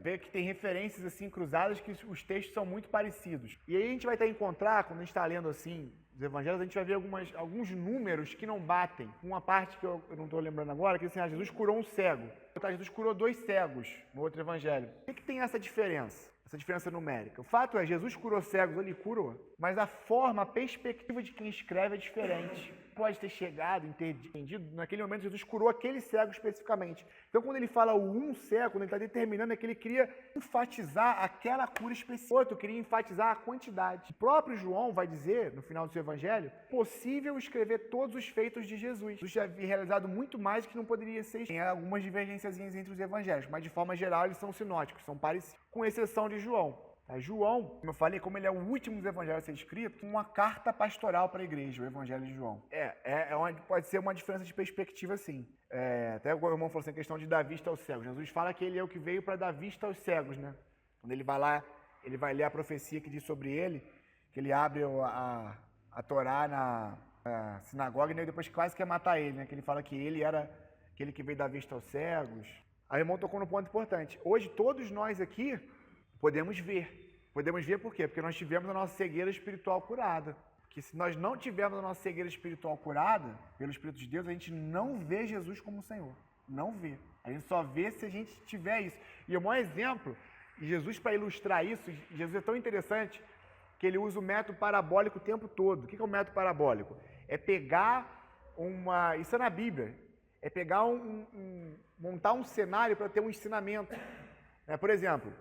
Vê que tem referências assim cruzadas, que os textos são muito parecidos. E aí a gente vai até encontrar, quando a gente está lendo assim os evangelhos, a gente vai ver alguns números que não batem. Uma parte que eu não estou lembrando agora, que assim, Jesus curou um cego. Jesus curou 2 cegos no outro evangelho. Por que tem essa diferença? Essa diferença numérica. O fato é, Jesus curou cegos, ele curou, mas a forma, a perspectiva de quem escreve é diferente. Pode ter chegado, entendido, naquele momento Jesus curou aquele cego especificamente. Então, quando ele fala o um cego, quando ele está determinando, é que ele queria enfatizar aquela cura específica. Outro queria enfatizar a quantidade. O próprio João vai dizer, no final do seu evangelho, possível escrever todos os feitos de Jesus. Jesus já havia realizado muito mais que não poderia ser. Tem algumas divergências entre os evangelhos, mas de forma geral eles são sinóticos, são parecidos, com exceção de João. João, como eu falei, como ele é o último dos evangelhos a ser escrito, uma carta pastoral para a igreja, o evangelho de João. Pode ser uma diferença de perspectiva, sim. Até o irmão falou assim, a questão de dar vista aos cegos. Jesus fala que ele é o que veio para dar vista aos cegos, né? Quando ele vai lá, ele vai ler a profecia que diz sobre ele, que ele abre a Torá na sinagoga, e depois quase quer matar ele, né? Que ele fala que ele era aquele que veio dar vista aos cegos. Aí o irmão tocou num ponto importante. Hoje, todos nós aqui podemos ver. Podemos ver por quê? Porque nós tivemos a nossa cegueira espiritual curada. que se nós não tivermos a nossa cegueira espiritual curada pelo Espírito de Deus, a gente não vê Jesus como Senhor. Não vê. A gente só vê se a gente tiver isso. E o maior exemplo, Jesus, para ilustrar isso, Jesus é tão interessante que ele usa o método parabólico o tempo todo. O que é o método parabólico? É pegar uma... Isso é na Bíblia. É pegar montar um cenário para ter um ensinamento. Por exemplo,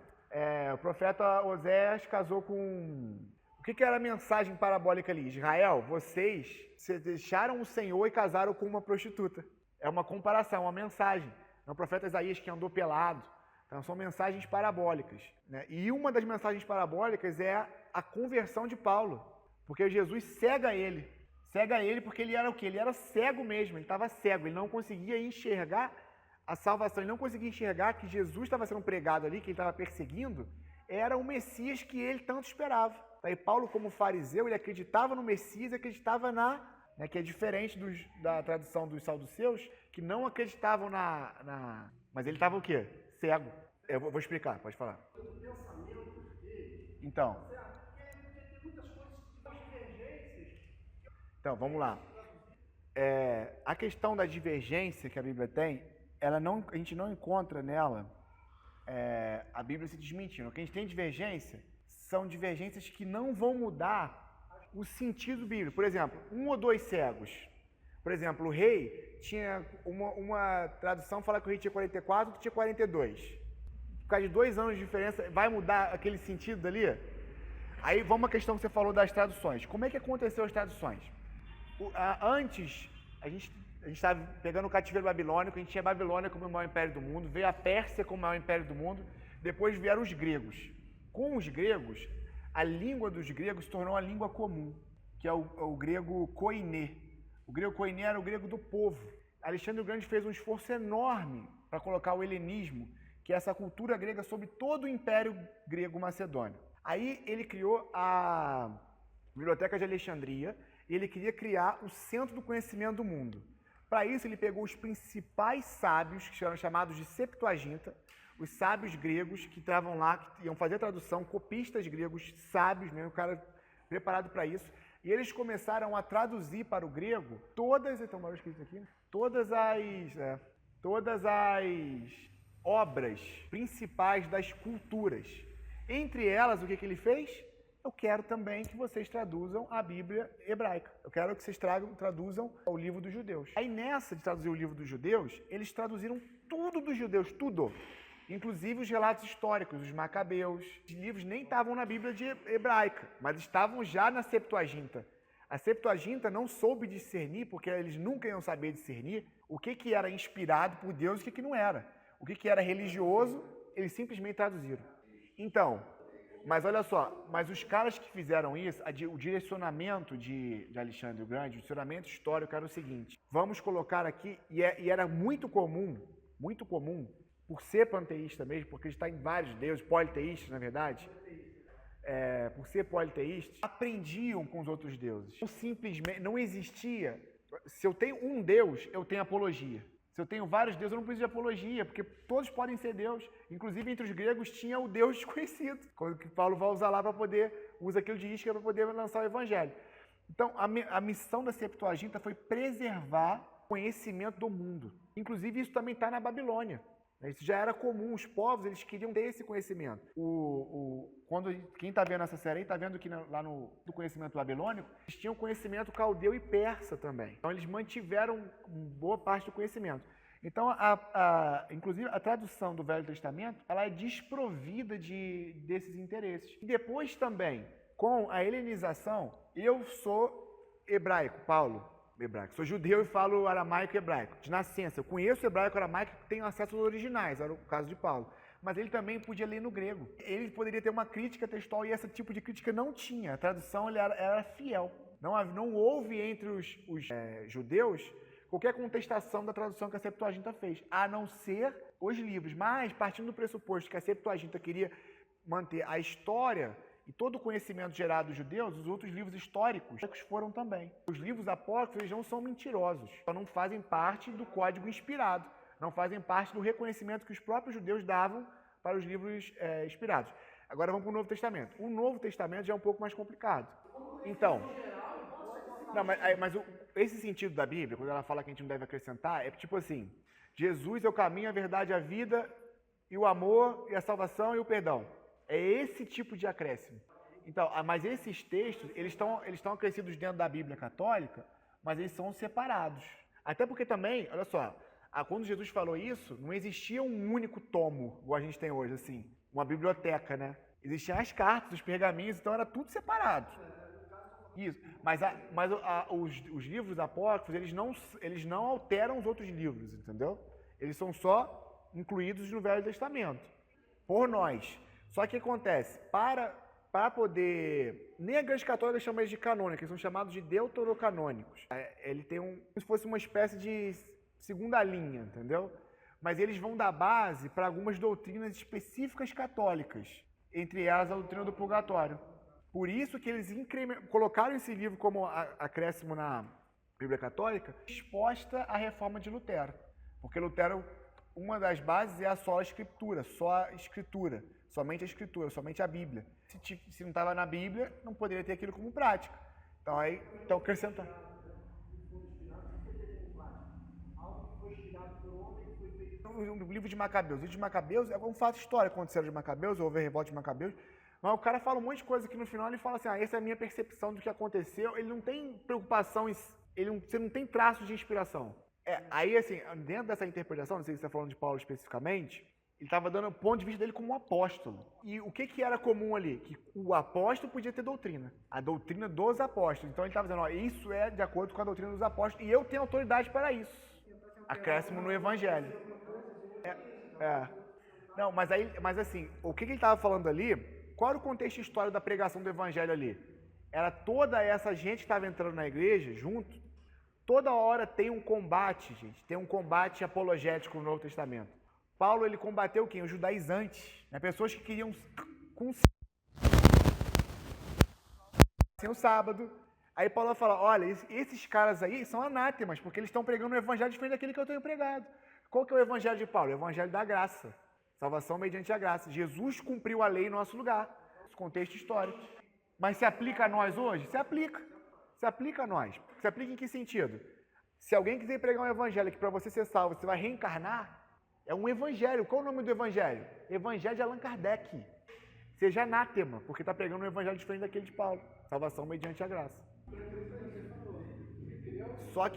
o profeta Oséias casou com... O que era a mensagem parabólica ali? Israel, vocês deixaram o Senhor e casaram com uma prostituta. É uma comparação, uma mensagem. É o profeta Isaías que andou pelado. Então, são mensagens parabólicas. Né? E uma das mensagens parabólicas é a conversão de Paulo. Porque Jesus cega ele. Cega ele porque ele era o quê? Ele era cego mesmo, ele estava cego. Ele não conseguia enxergar a salvação. Ele não conseguia enxergar que Jesus estava sendo pregado ali, que ele estava perseguindo, era o Messias que ele tanto esperava. Aí Paulo, como fariseu, ele acreditava no Messias, acreditava que é diferente da tradução dos saduceus, que não acreditavam Mas ele estava o quê? Cego. Eu vou explicar, pode falar. Então, vamos lá. A questão da divergência que a Bíblia tem, a gente não encontra nela a Bíblia se desmentindo. O que a gente tem divergência são divergências que não vão mudar o sentido bíblico. Por exemplo, 1 ou 2 cegos. Por exemplo, o rei tinha uma tradução fala que o rei tinha 44, outro tinha 42. Por causa de 2 anos de diferença, vai mudar aquele sentido dali? Aí vamos à questão que você falou das traduções. Como é que aconteceu as traduções? Antes, a gente estava pegando o cativeiro babilônico, a gente tinha a Babilônia como o maior império do mundo, veio a Pérsia como o maior império do mundo, depois vieram os gregos. Com os gregos, a língua dos gregos se tornou a língua comum, que é o grego koiné. O grego koiné era o grego do povo. Alexandre o Grande fez um esforço enorme para colocar o helenismo, que é essa cultura grega sobre todo o império grego macedônio. Aí ele criou a Biblioteca de Alexandria, e ele queria criar o centro do conhecimento do mundo. Para isso, ele pegou os principais sábios, que eram chamados de Septuaginta, os sábios gregos que estavam lá, que iam fazer a tradução, copistas gregos, sábios, mesmo, o cara preparado para isso, e eles começaram a traduzir para o grego todas as obras principais das culturas. Entre elas, o que ele fez? Eu quero também que vocês traduzam a Bíblia hebraica. Eu quero que vocês traduzam o livro dos judeus. Aí nessa de traduzir o livro dos judeus, eles traduziram tudo dos judeus, tudo. Inclusive os relatos históricos, os macabeus. Os livros nem estavam na Bíblia de hebraica, mas estavam já na Septuaginta. A Septuaginta não soube discernir, porque eles nunca iam saber discernir, o que era inspirado por Deus e o que não era. O que era religioso, eles simplesmente traduziram. Então, mas olha só, mas os caras que fizeram isso, o direcionamento de Alexandre o Grande, o direcionamento histórico era o seguinte, vamos colocar aqui, e era muito comum, por ser panteísta mesmo, porque está em vários deuses, politeístas na verdade, por ser politeístas, aprendiam com os outros deuses. Simplesmente, não existia, se eu tenho um deus, eu tenho apologia. Se eu tenho vários deuses, eu não preciso de apologia, porque todos podem ser Deus. Inclusive, entre os gregos, tinha o Deus desconhecido, que Paulo vai usar lá usa aquilo de isca para poder lançar o evangelho. Então, a missão da Septuaginta foi preservar o conhecimento do mundo. Inclusive, isso também está na Babilônia. Isso já era comum, os povos eles queriam ter esse conhecimento. Quem está vendo essa série aí, está vendo que lá no conhecimento babilônico, eles tinham conhecimento caldeu e persa também. Então eles mantiveram boa parte do conhecimento. Então, inclusive, a tradução do Velho Testamento, ela é desprovida desses interesses. E depois também, com a helenização, eu sou hebraico, Paulo. Hebraico. Sou judeu e falo aramaico e hebraico. De nascença, eu conheço hebraico e aramaico e tenho acesso aos originais, era o caso de Paulo. Mas ele também podia ler no grego. Ele poderia ter uma crítica textual e esse tipo de crítica não tinha. A tradução era fiel. Não houve entre os judeus qualquer contestação da tradução que a Septuaginta fez, a não ser os livros. Mas, partindo do pressuposto que a Septuaginta queria manter a história e todo o conhecimento gerado dos judeus, os outros livros históricos foram também. Os livros apócrifos eles não são mentirosos, só não fazem parte do código inspirado, não fazem parte do reconhecimento que os próprios judeus davam para os livros inspirados. Agora vamos para o Novo Testamento. O Novo Testamento já é um pouco mais complicado. Então, Não, mas esse sentido da Bíblia, quando ela fala que a gente não deve acrescentar, é tipo assim, Jesus é o caminho, a verdade, a vida, e o amor, e a salvação e o perdão. É esse tipo de acréscimo. Então, mas esses textos, eles estão acrescidos dentro da Bíblia católica, mas eles são separados. Até porque também, olha só, quando Jesus falou isso, não existia um único tomo, igual a gente tem hoje, assim, uma biblioteca, né? Existiam as cartas, os pergaminhos, então era tudo separado. Isso. Os livros apócrifos, eles não alteram os outros livros, entendeu? Eles são só incluídos no Velho Testamento, por nós. Só que acontece, para poder... Nem a Igreja Católica chama eles de canônicos, eles são chamados de deuterocanônicos. Ele tem como se fosse uma espécie de segunda linha, entendeu? Mas eles vão dar base para algumas doutrinas específicas católicas, entre elas a doutrina do purgatório. Por isso que eles colocaram esse livro como acréscimo na Bíblia Católica, exposta à reforma de Lutero. Porque Lutero, uma das bases é a só a escritura, somente a escritura, somente a Bíblia. Se não estava na Bíblia, não poderia ter aquilo como prática. Então acrescentar. O livro de Macabeus. O livro de Macabeus é um fato histórico, aconteceu de Macabeus, houve a revolta de Macabeus. Mas o cara fala um monte de coisa que no final ele fala assim, essa é a minha percepção do que aconteceu. Ele não tem preocupação, você não tem traços de inspiração. Aí, assim, dentro dessa interpretação, não sei se você está falando de Paulo especificamente, ele estava dando o ponto de vista dele como um apóstolo. E o que era comum ali? Que o apóstolo podia ter doutrina. A doutrina dos apóstolos. Então ele estava dizendo, isso é de acordo com a doutrina dos apóstolos e eu tenho autoridade para isso. Acréscimo no evangelho. Não, mas assim, o que ele estava falando ali, qual era o contexto histórico da pregação do evangelho ali? Era toda essa gente que estava entrando na igreja, junto, toda hora tem um combate, gente, tem um combate apologético no Novo Testamento. Paulo, ele combateu quem? Os judaizantes, né? Pessoas que queriam sem o sábado. Aí Paulo fala, olha, esses caras aí são anátemas, porque eles estão pregando o evangelho diferente daquele que eu tenho pregado. Qual que é o evangelho de Paulo? O evangelho da graça. Salvação mediante a graça. Jesus cumpriu a lei em nosso lugar. Esse contexto histórico. Mas se aplica a nós hoje? Se aplica. Se aplica a nós. Se aplica em que sentido? Se alguém quiser pregar um evangelho que para você ser salvo, você vai reencarnar, é um evangelho. Qual o nome do evangelho? Evangelho de Allan Kardec. Seja anátema, porque está pregando um evangelho diferente daquele de Paulo. Salvação mediante a graça. Só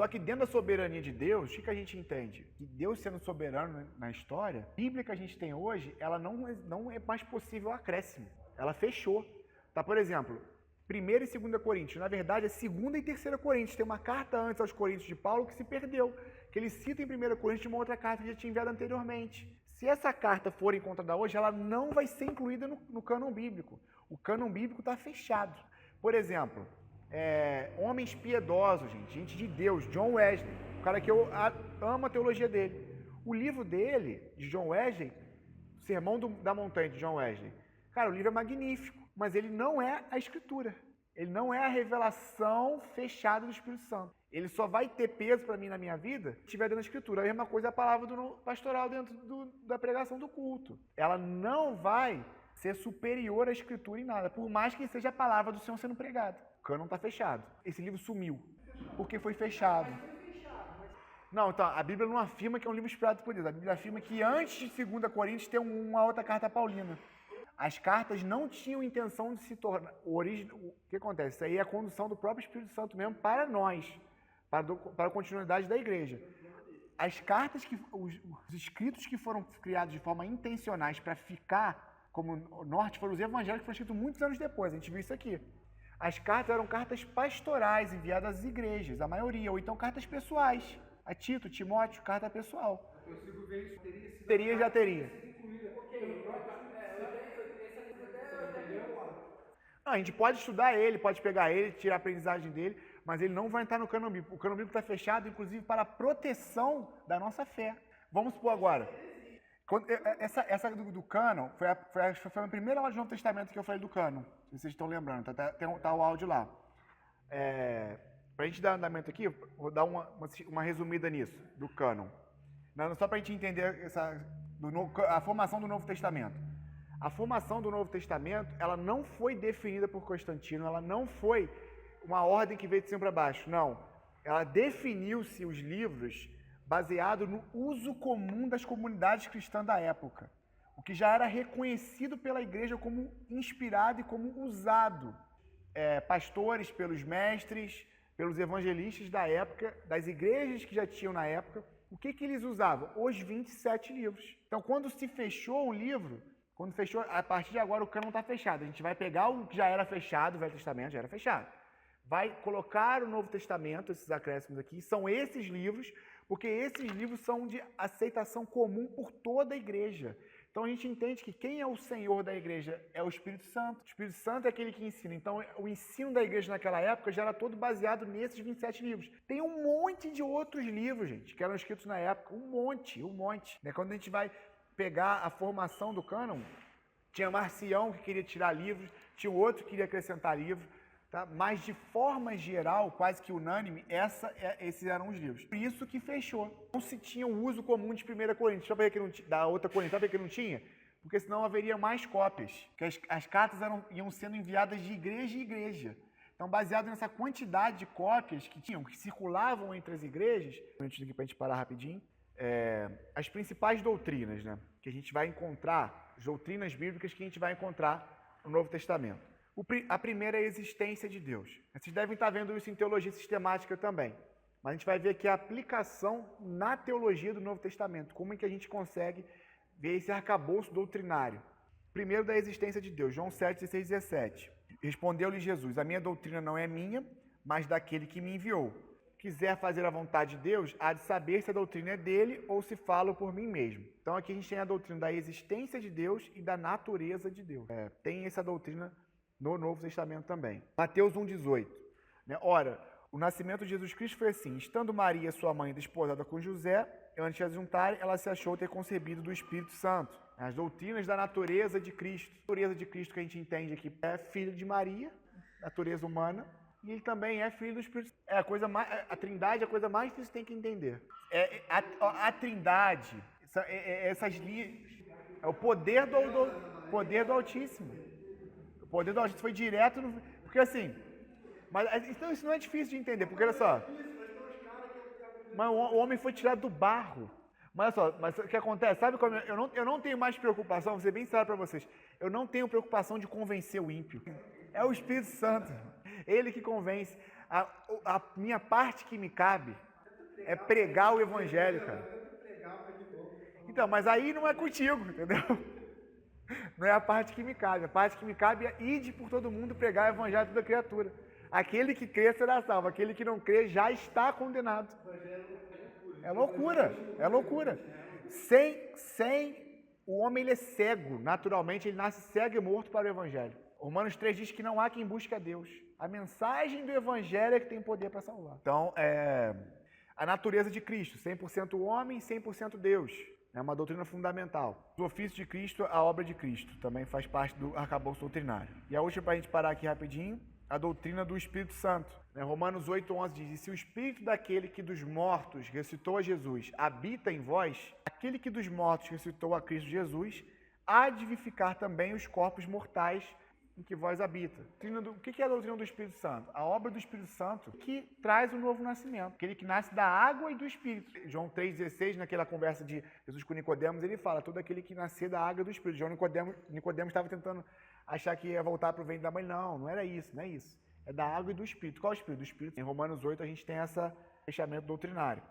que dentro da soberania de Deus, o que a gente entende? Que Deus sendo soberano na história, a Bíblia que a gente tem hoje, ela não é mais possível acréscimo. Ela fechou. Tá, por exemplo, 1ª e 2ª Coríntios. Na verdade, é 2ª e 3ª Coríntios. Tem uma carta antes aos Coríntios de Paulo que se perdeu. Que ele cita em 1ª Coríntios de uma outra carta que já tinha enviado anteriormente. Se essa carta for encontrada hoje, ela não vai ser incluída no cânon bíblico. O cânon bíblico está fechado. Por exemplo, homens piedosos, gente de Deus, John Wesley, o cara que eu amo a teologia dele. O livro dele, de John Wesley, Sermão da Montanha de John Wesley, cara, o livro é magnífico, mas ele não é a Escritura. Ele não é a revelação fechada do Espírito Santo. Ele só vai ter peso para mim na minha vida se estiver dentro da Escritura. A mesma coisa é a palavra do pastoral dentro da pregação do culto. Ela não vai ser superior à Escritura em nada, por mais que seja a palavra do Senhor sendo pregada. O cânon está fechado. Esse livro sumiu, porque foi fechado. Não, então, a Bíblia não afirma que é um livro inspirado por Deus. A Bíblia afirma que antes de 2 Coríntios tem uma outra carta paulina. As cartas não tinham intenção de se tornar... O que acontece? Isso aí é a condução do próprio Espírito Santo mesmo para nós, para a continuidade da igreja. As cartas, os escritos que foram criados de forma intencionais para ficar como norte foram os evangelhos que foram escritos muitos anos depois. A gente viu isso aqui. As cartas eram cartas pastorais enviadas às igrejas, a maioria, ou então cartas pessoais. A Tito, Timóteo, carta pessoal. Já teria. Não, a gente pode estudar ele, pode pegar ele, tirar a aprendizagem dele, mas ele não vai entrar no cânon bíblico. O cânon bíblico está fechado, inclusive, para a proteção da nossa fé. Vamos supor agora. Essa do cânon foi a primeira aula do Novo Testamento que eu falei do cânon, se vocês estão lembrando. Tá o áudio lá. Para a gente dar andamento aqui, vou dar uma resumida nisso, do cânon. Só para a gente entender a formação do Novo Testamento. A formação do Novo Testamento, ela não foi definida por Constantino, ela não foi uma ordem que veio de cima para baixo, não. Ela definiu-se os livros baseado no uso comum das comunidades cristãs da época, o que já era reconhecido pela igreja como inspirado e como usado. Pastores, pelos mestres, pelos evangelistas da época, das igrejas que já tinham na época, o que eles usavam? Os 27 livros. Então, quando se fechou um livro, quando fechou, a partir de agora o cânon está fechado. A gente vai pegar o que já era fechado, o Velho Testamento já era fechado. Vai colocar o Novo Testamento, esses acréscimos aqui, são esses livros, porque esses livros são de aceitação comum por toda a igreja. Então a gente entende que quem é o Senhor da igreja é o Espírito Santo. O Espírito Santo é aquele que ensina. Então o ensino da igreja naquela época já era todo baseado nesses 27 livros. Tem um monte de outros livros, gente, que eram escritos na época. Um monte. Quando a gente vai pegar a formação do cânon, tinha Marcião que queria tirar livros, tinha outro que queria acrescentar livros. Tá? Mas, de forma geral, quase que unânime, esses eram os livros. Por isso que fechou. Não se tinha o uso comum de 1 Coríntios. Sabe por que da outra Coríntios? Sabe por que não tinha? Porque senão haveria mais cópias. Porque as cartas iam sendo enviadas de igreja em igreja. Então, baseado nessa quantidade de cópias que circulavam entre as igrejas, antes aqui para a gente parar rapidinho, as principais doutrinas, né, que a gente vai encontrar, as doutrinas bíblicas que a gente vai encontrar no Novo Testamento. A primeira é a existência de Deus. Vocês devem estar vendo isso em teologia sistemática também. Mas a gente vai ver aqui a aplicação na teologia do Novo Testamento. Como é que a gente consegue ver esse arcabouço doutrinário? Primeiro, da existência de Deus. João 7, 16 e 17. Respondeu-lhe Jesus: a minha doutrina não é minha, mas daquele que me enviou. Quiser fazer a vontade de Deus, há de saber se a doutrina é dele ou se falo por mim mesmo. Então aqui a gente tem a doutrina da existência de Deus e da natureza de Deus. Tem essa doutrina no Novo Testamento também. Mateus 1,18. Ora, o nascimento de Jesus Cristo foi assim: estando Maria, sua mãe, desposada com José, antes de as juntarem, ela se achou ter concebido do Espírito Santo. As doutrinas da natureza de Cristo. A natureza de Cristo que a gente entende aqui é filho de Maria, natureza humana, e ele também é filho do Espírito Santo. A Trindade é a coisa mais difícil que tem que entender. A Trindade, essas linhas, é o poder do Altíssimo. O poder do Altíssimo foi direto no... Porque assim... Então isso não é difícil de entender, porque olha só... Mas o homem foi tirado do barro. Mas olha só, o que acontece? Sabe como eu não tenho mais preocupação, vou ser bem sério para vocês. Eu não tenho preocupação de convencer o ímpio. É o Espírito Santo. Ele que convence. A minha parte que me cabe é pregar o Evangelho, cara. Então, mas aí não é contigo, entendeu? Não é a parte que me cabe. A parte que me cabe é ide por todo mundo pregar o evangelho a toda criatura. Aquele que crê será salvo. Aquele que não crê já está condenado. É loucura. Sem o homem, ele é cego. Naturalmente, ele nasce cego e morto para o evangelho. Romanos 3 diz que não há quem busque a Deus. A mensagem do evangelho é que tem poder para salvar. Então, a natureza de Cristo, 100% homem, 100% Deus. É uma doutrina fundamental. O ofício de Cristo, a obra de Cristo, também faz parte do arcabouço doutrinário. E a última, para a gente parar aqui rapidinho, a doutrina do Espírito Santo. Romanos 8:11 diz: e se o Espírito daquele que dos mortos ressuscitou a Jesus habita em vós, aquele que dos mortos ressuscitou a Cristo Jesus, há de vivificar também os corpos mortais em que vós habita. O que é a doutrina do Espírito Santo? A obra do Espírito Santo que traz o novo nascimento. Aquele que nasce da água e do Espírito. João 3,16, naquela conversa de Jesus com Nicodemos, ele fala: todo aquele que nascer da água e do Espírito. Nicodemos estava tentando achar que ia voltar para o ventre da mãe. Não era isso, não é isso. É da água e do Espírito. Qual é o Espírito? Do Espírito. Em Romanos 8 a gente tem esse fechamento doutrinário.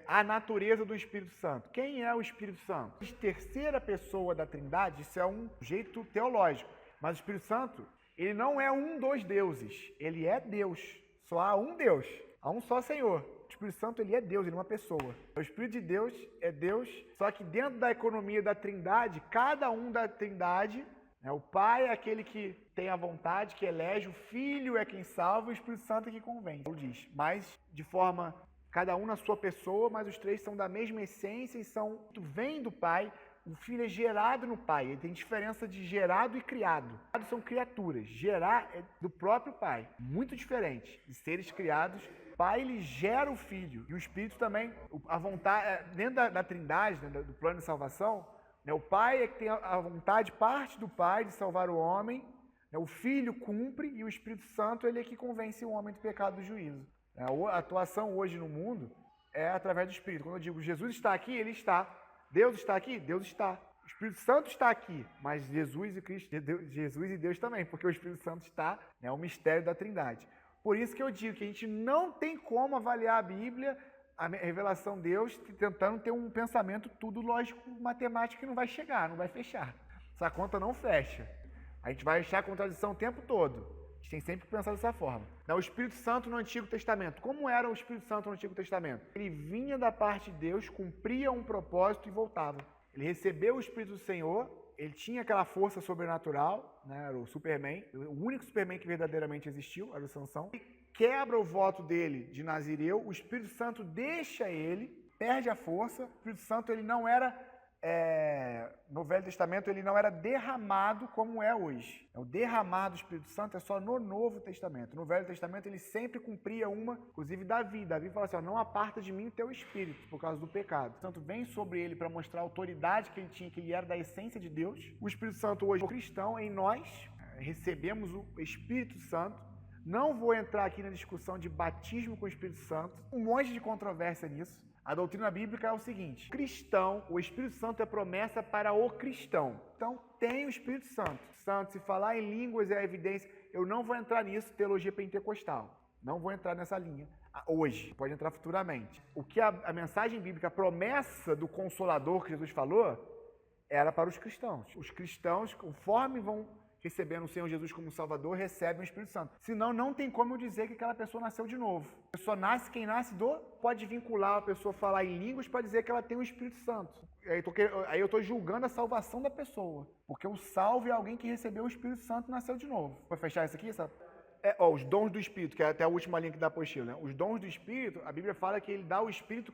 A natureza do Espírito Santo. Quem é o Espírito Santo? A terceira pessoa da Trindade, isso é um jeito teológico. Mas o Espírito Santo, ele não é um dos deuses, ele é Deus. Só há um Deus, há um só Senhor. O Espírito Santo, ele é Deus, ele é uma pessoa. O Espírito de Deus é Deus, só que dentro da economia da Trindade, cada um da Trindade, o Pai é aquele que tem a vontade, que elege, o Filho é quem salva, o Espírito Santo é que convence. Ele diz, mas de forma, cada um na sua pessoa, mas os três são da mesma essência e vêm do Pai. O Filho é gerado no Pai. Ele tem diferença de gerado e criado. São criaturas. Gerar é do próprio Pai. Muito diferente de seres criados. O Pai, ele gera o Filho. E o Espírito também, a vontade, dentro da Trindade, do plano de salvação, O Pai é que tem a vontade, parte do Pai, de salvar o homem. O Filho cumpre e o Espírito Santo ele é que convence o homem do pecado e do juízo. A atuação hoje no mundo é através do Espírito. Quando eu digo Jesus está aqui, ele está. Deus está aqui, Deus está. O Espírito Santo está aqui, mas Jesus e Deus também, porque o Espírito Santo está, é o mistério da Trindade. Por isso que eu digo que a gente não tem como avaliar a Bíblia, a revelação de Deus, tentando ter um pensamento tudo lógico, matemático, que não vai chegar, não vai fechar. Essa conta não fecha. A gente vai achar contradição o tempo todo. A gente tem sempre que pensar dessa forma. O Espírito Santo no Antigo Testamento. Como era o Espírito Santo no Antigo Testamento? Ele vinha da parte de Deus, cumpria um propósito e voltava. Ele recebeu o Espírito do Senhor, ele tinha aquela força sobrenatural, era o Superman, o único Superman que verdadeiramente existiu, era o Sansão. Ele quebra o voto dele de Nazireu, o Espírito Santo deixa ele, perde a força. O Espírito Santo ele não era, no Velho Testamento, ele não era derramado como é hoje. O derramado do Espírito Santo é só no Novo Testamento. No Velho Testamento ele sempre cumpria inclusive Davi. Davi fala assim, não aparta de mim o teu Espírito, por causa do pecado. O Santo vem sobre ele para mostrar a autoridade que ele tinha, que ele era da essência de Deus. O Espírito Santo hoje é cristão em nós, recebemos o Espírito Santo. Não vou entrar aqui na discussão de batismo com o Espírito Santo, um monte de controvérsia nisso. A doutrina bíblica é o seguinte, cristão, o Espírito Santo é promessa para o cristão. Então, tem o Espírito Santo. Se falar em línguas é evidência, eu não vou entrar nisso, teologia pentecostal. Não vou entrar nessa linha hoje, pode entrar futuramente. O que a mensagem bíblica, a promessa do Consolador que Jesus falou, era para os cristãos. Os cristãos, conforme vão recebendo o Senhor Jesus como Salvador, recebem o Espírito Santo. Senão, não tem como eu dizer que aquela pessoa nasceu de novo. A pessoa nasce, quem nasce pode vincular a pessoa a falar em línguas para dizer que ela tem o Espírito Santo. Aí eu estou julgando a salvação da pessoa. Porque o salvo é alguém que recebeu o Espírito Santo e nasceu de novo. Vou fechar isso aqui, sabe? Os dons do Espírito, que é até a última linha que dá apostila, né? Os dons do Espírito, a Bíblia fala que ele dá o Espírito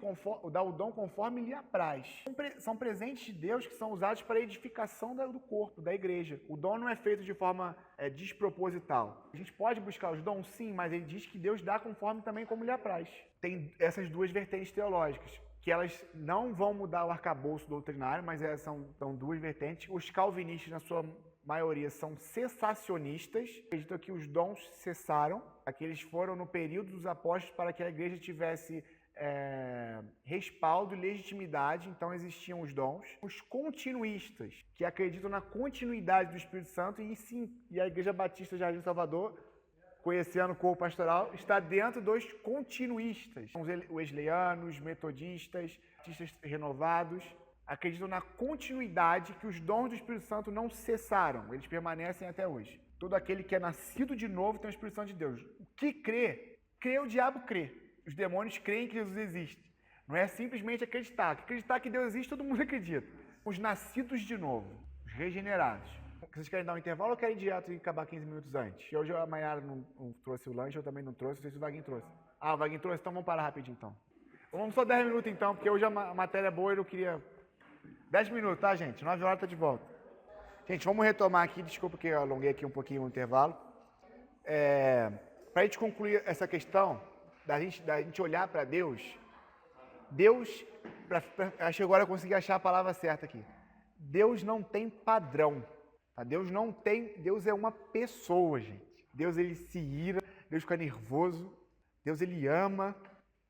dá o dom conforme lhe apraz. São presentes de Deus que são usados para a edificação do corpo, da igreja. O dom não é feito de forma desproposital. A gente pode buscar os dons, sim, mas ele diz que Deus dá conforme também como lhe apraz. Tem essas duas vertentes teológicas, que elas não vão mudar o arcabouço doutrinário, mas são duas vertentes. Os calvinistas, na sua maioria, são cessacionistas, acreditam que os dons cessaram, que eles foram no período dos apóstolos para que a igreja tivesse respaldo e legitimidade, então existiam os dons. Os continuistas, que acreditam na continuidade do Espírito Santo, e a Igreja Batista Jardim Salvador, conhecendo o corpo pastoral, está dentro dos continuistas. Os wesleyanos, metodistas, batistas renovados, acreditam na continuidade, que os dons do Espírito Santo não cessaram, eles permanecem até hoje. Todo aquele que é nascido de novo tem o Espírito Santo de Deus. O que crê, o diabo crê. Os demônios creem que Jesus existe. Não é simplesmente acreditar. Acreditar que Deus existe, todo mundo acredita. Os nascidos de novo, os regenerados. Vocês querem dar um intervalo ou querem direto e acabar 15 minutos antes? Hoje a Mayara não trouxe o lanche, eu também não trouxe, não sei se o Vaguinho trouxe. O Vaguinho trouxe, então vamos parar rapidinho então. Vamos só 10 minutos então, porque hoje a matéria é boa e eu queria... 10 minutos, tá, gente? 9 horas tá de volta. Gente, vamos retomar aqui, desculpa que eu alonguei aqui um pouquinho o intervalo. Para a gente concluir essa questão, da gente olhar para Deus, acho que agora eu consegui achar a palavra certa aqui. Deus não tem padrão. Tá? Deus é uma pessoa, gente. Deus, ele se ira, Deus fica nervoso, Deus, ele ama,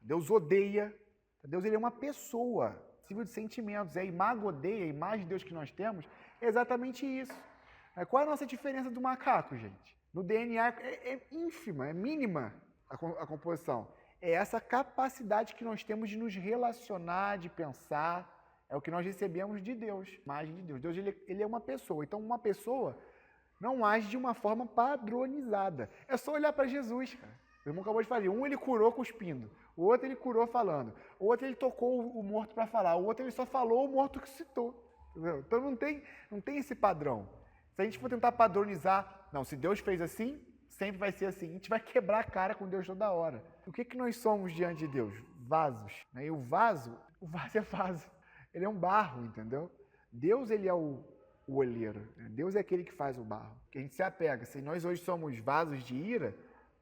Deus odeia. Deus, ele é uma pessoa, civil de sentimentos. A imagem de Deus que nós temos é exatamente isso. Qual é a nossa diferença do macaco, gente? No DNA é ínfima, é mínima a composição. É essa capacidade que nós temos de nos relacionar, de pensar. É o que nós recebemos de Deus, imagem de Deus. Deus, ele é uma pessoa. Então, uma pessoa não age de uma forma padronizada. É só olhar para Jesus, cara. O irmão acabou de falar. Um ele curou cuspindo, o outro ele curou falando, o outro ele tocou o morto para falar, o outro ele só falou o morto que citou. Entendeu? Então, não tem esse padrão. Se a gente for tentar padronizar, se Deus fez assim, sempre vai ser assim. A gente vai quebrar a cara com Deus toda hora. O que nós somos diante de Deus? Vasos. E o vaso é vaso. Ele é um barro, entendeu? Deus, ele é o olheiro. Deus é aquele que faz o barro. Que a gente se apega. Se nós hoje somos vasos de ira,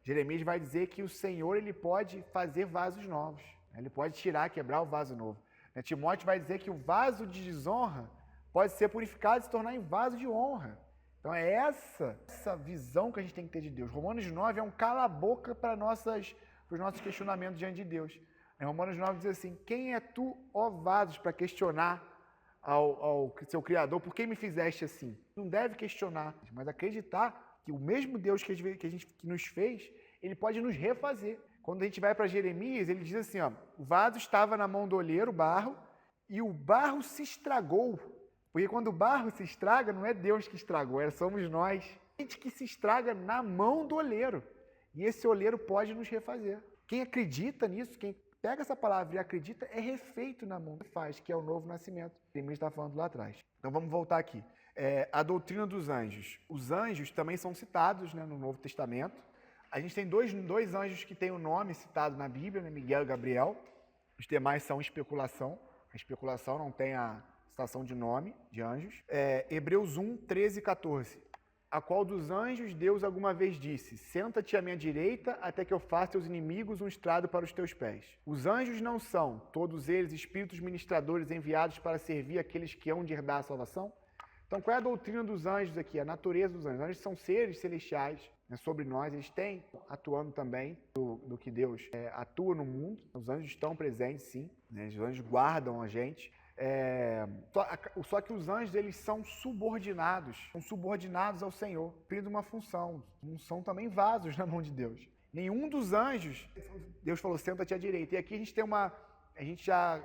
Jeremias vai dizer que o Senhor, ele pode fazer vasos novos. Ele pode quebrar o vaso novo. Timóteo vai dizer que o vaso de desonra pode ser purificado e se tornar em vaso de honra. Então é essa visão que a gente tem que ter de Deus. Romanos 9 é um cala-boca para os nossos questionamentos diante de Deus. Em Romanos 9 diz assim, quem é tu, ó vasos, para questionar ao seu Criador, por que me fizeste assim? Não deve questionar, mas acreditar que o mesmo Deus que nos fez, ele pode nos refazer. Quando a gente vai para Jeremias, ele diz assim, ó, o vaso estava na mão do olheiro, o barro, e o barro se estragou. Porque quando o barro se estraga, não é Deus que estragou, somos nós. A gente que se estraga na mão do olheiro. E esse olheiro pode nos refazer. Quem acredita nisso, quem pega essa palavra e acredita, é refeito na mão que faz, que é o novo nascimento. Jeremias está falando lá atrás. Então vamos voltar aqui. A doutrina dos anjos. Os anjos também são citados, né, no Novo Testamento. A gente tem dois anjos que têm o nome citado na Bíblia, né, Miguel e Gabriel. Os demais são especulação. A especulação não tem a citação de nome de anjos. Hebreus 1, 13 e 14. A qual dos anjos Deus alguma vez disse, senta-te à minha direita até que eu faça teus inimigos um estrado para os teus pés. Os anjos não são, todos eles, espíritos ministradores enviados para servir aqueles que hão de herdar a salvação? Então, qual é a doutrina dos anjos aqui? A natureza dos anjos. Os anjos são seres celestiais, né, sobre nós. Eles têm, atuando também do que Deus atua no mundo. Os anjos estão presentes, sim. Né, os anjos guardam a gente. Só que os anjos, eles são subordinados ao Senhor, cumprindo uma função. Não são também vasos na mão de Deus. Nenhum dos anjos, Deus falou, senta-te à direita. E aqui a gente já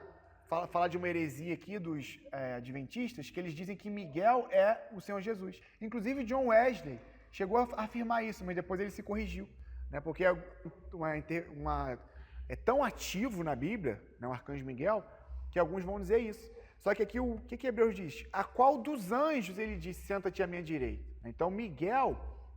fala de uma heresia aqui dos adventistas, que eles dizem que Miguel é o Senhor Jesus. Inclusive John Wesley chegou a afirmar isso, mas depois ele se corrigiu, né? Porque é tão ativo na Bíblia, né, o arcanjo Miguel, que alguns vão dizer isso. Só que aqui o que Hebreus diz? A qual dos anjos ele diz, senta-te à minha direita? Então Miguel,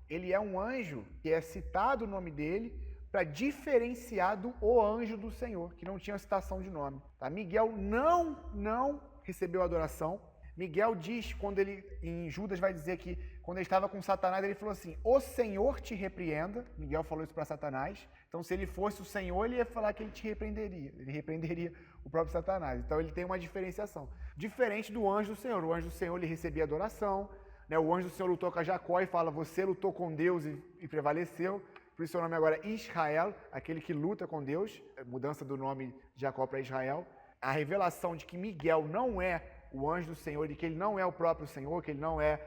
ele é um anjo que é citado o nome dele para diferenciar do o anjo do Senhor, que não tinha citação de nome. Tá? Miguel não recebeu adoração. Miguel diz, em Judas vai dizer que quando ele estava com Satanás, ele falou assim, o Senhor te repreenda. Miguel falou isso para Satanás. Então, se ele fosse o Senhor, ele ia falar que ele te repreenderia. Ele repreenderia o próprio Satanás. Então, ele tem uma diferenciação. Diferente do anjo do Senhor. O anjo do Senhor, ele recebia adoração. Né? O anjo do Senhor lutou com Jacó e fala, você lutou com Deus e prevaleceu. Por isso, o nome agora é Israel, aquele que luta com Deus. Mudança do nome de Jacó para Israel. A revelação de que Miguel não é o anjo do Senhor e que ele não é o próprio Senhor, que ele não é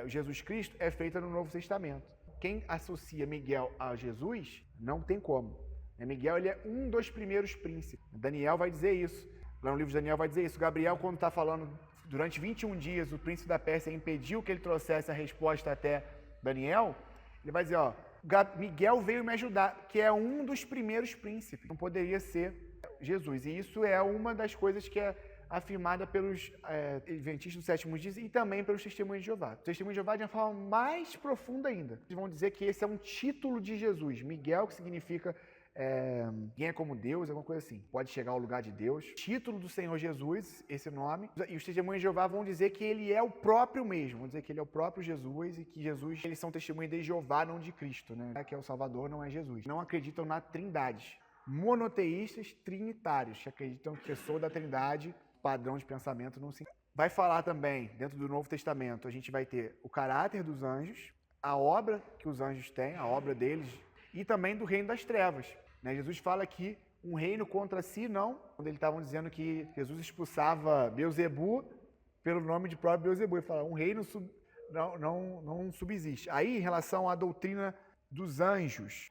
Jesus Cristo, é feita no Novo Testamento. Quem associa Miguel a Jesus, não tem como. Miguel, ele é um dos primeiros príncipes. Daniel vai dizer isso. Lá no livro de Daniel vai dizer isso. Gabriel, quando está falando, durante 21 dias, o príncipe da Pérsia impediu que ele trouxesse a resposta até Daniel, ele vai dizer, ó, Miguel veio me ajudar, que é um dos primeiros príncipes. Não poderia ser Jesus. E isso é uma das coisas que é afirmada pelos adventistas do sétimo dia e também pelos testemunhos de Jeová. O testemunho de Jeová de uma forma mais profunda ainda. Eles vão dizer que esse é um título de Jesus. Miguel, que significa quem é como Deus, alguma coisa assim. Pode chegar ao lugar de Deus. Título do Senhor Jesus, esse nome. E os testemunhos de Jeová vão dizer que ele é o próprio mesmo. Vão dizer que ele é o próprio Jesus e que Jesus, eles são testemunhos de Jeová, não de Cristo, né? Que é o Salvador, não é Jesus. Não acreditam na Trindade. Monoteístas trinitários, que acreditam que pessoa da Trindade, padrão de pensamento não se... Vai falar também, dentro do Novo Testamento, a gente vai ter o caráter dos anjos, a obra que os anjos têm, a obra deles, e também do reino das trevas. Né? Jesus fala que um reino contra si, não. Quando eles estavam dizendo que Jesus expulsava Beelzebu pelo nome de próprio Beelzebu. Ele fala, um reino não subsiste. Aí, em relação à doutrina dos anjos,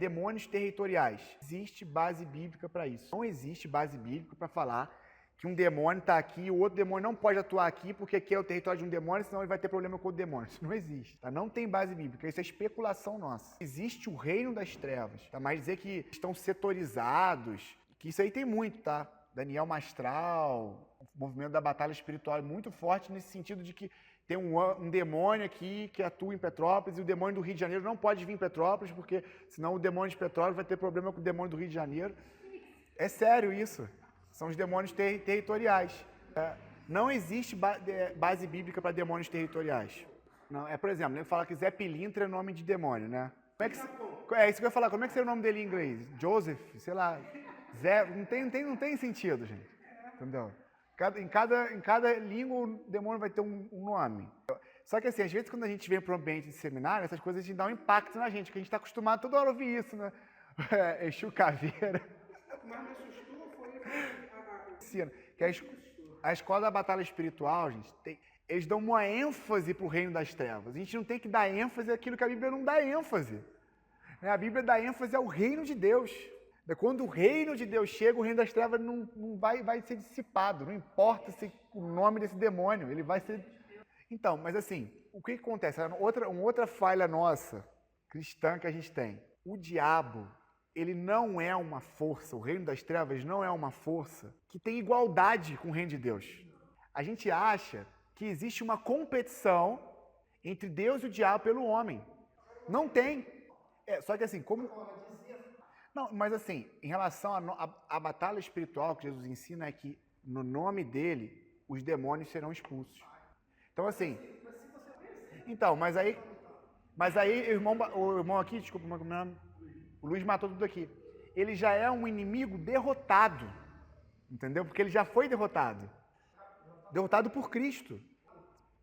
demônios territoriais, existe base bíblica para isso. Não existe base bíblica para falar que um demônio está aqui e o outro demônio não pode atuar aqui porque aqui é o território de um demônio, senão ele vai ter problema com o demônio. Isso não existe. Tá? Não tem base bíblica. Isso é especulação nossa. Existe o reino das trevas. Tá? Mas dizer que estão setorizados, que isso aí tem muito, tá? Daniel Mastral, o movimento da batalha espiritual é muito forte nesse sentido de que tem um demônio aqui que atua em Petrópolis e o demônio do Rio de Janeiro não pode vir em Petrópolis porque senão o demônio de Petrópolis vai ter problema com o demônio do Rio de Janeiro. É sério isso. São os demônios territoriais. Não existe base bíblica para demônios territoriais. Não, por exemplo, ele fala que Zé Pilintra é nome de demônio, né? É isso que eu ia falar. Como é que seria o nome dele em inglês? Joseph, sei lá. Zé, não tem sentido, gente. Entendeu? Em cada língua, o demônio vai ter um nome. Só que assim, às vezes quando a gente vem para o ambiente de seminário, essas coisas dão um impacto na gente, porque a gente está acostumado toda hora a ouvir isso, né? Exu Caveira. Mas me assustou foi Que a escola da batalha espiritual, gente, eles dão uma ênfase para o reino das trevas. A gente não tem que dar ênfase àquilo que a Bíblia não dá ênfase. A Bíblia dá ênfase ao reino de Deus. Quando o reino de Deus chega, o reino das trevas não vai ser dissipado. Não importa o nome desse demônio, ele vai ser... Então, mas assim, o que acontece? Uma outra falha nossa, cristã, que a gente tem. O diabo, ele não é uma força, o reino das trevas não é uma força que tem igualdade com o reino de Deus. A gente acha que existe uma competição entre Deus e o diabo pelo homem. Não tem. Só que assim, como... Não, mas assim, em relação à batalha espiritual que Jesus ensina é que no nome dele, os demônios serão expulsos. Então assim... Então, mas aí o irmão aqui, desculpa, o Luiz matou tudo aqui. Ele já é um inimigo derrotado, entendeu? Porque ele já foi derrotado. Derrotado por Cristo.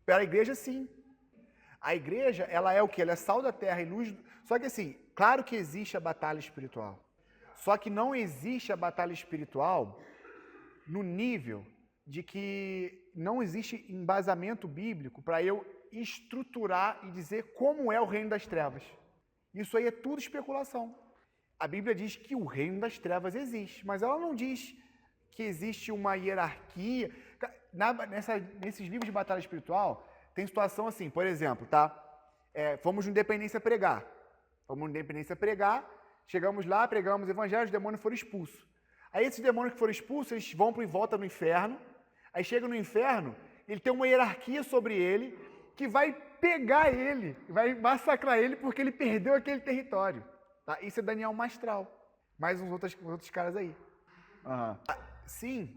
Pela igreja, sim. A igreja, ela é o quê? Ela é sal da terra e luz... Só que assim, claro que existe a batalha espiritual. Só que não existe a batalha espiritual no nível de que não existe embasamento bíblico para eu estruturar e dizer como é o reino das trevas. Isso aí é tudo especulação. A Bíblia diz que o reino das trevas existe, mas ela não diz que existe uma hierarquia. Nesses livros de batalha espiritual, tem situação assim, por exemplo, tá? Fomos no Independência pregar. Chegamos lá, pregamos o evangelho, os demônios foram expulsos. Aí esses demônios que foram expulsos, eles vão para em volta no inferno. Aí chega no inferno, ele tem uma hierarquia sobre ele que vai pegar ele, vai massacrar ele porque ele perdeu aquele território. Tá? Isso é Daniel Mastral. Mais uns outros caras aí. Uhum. Sim.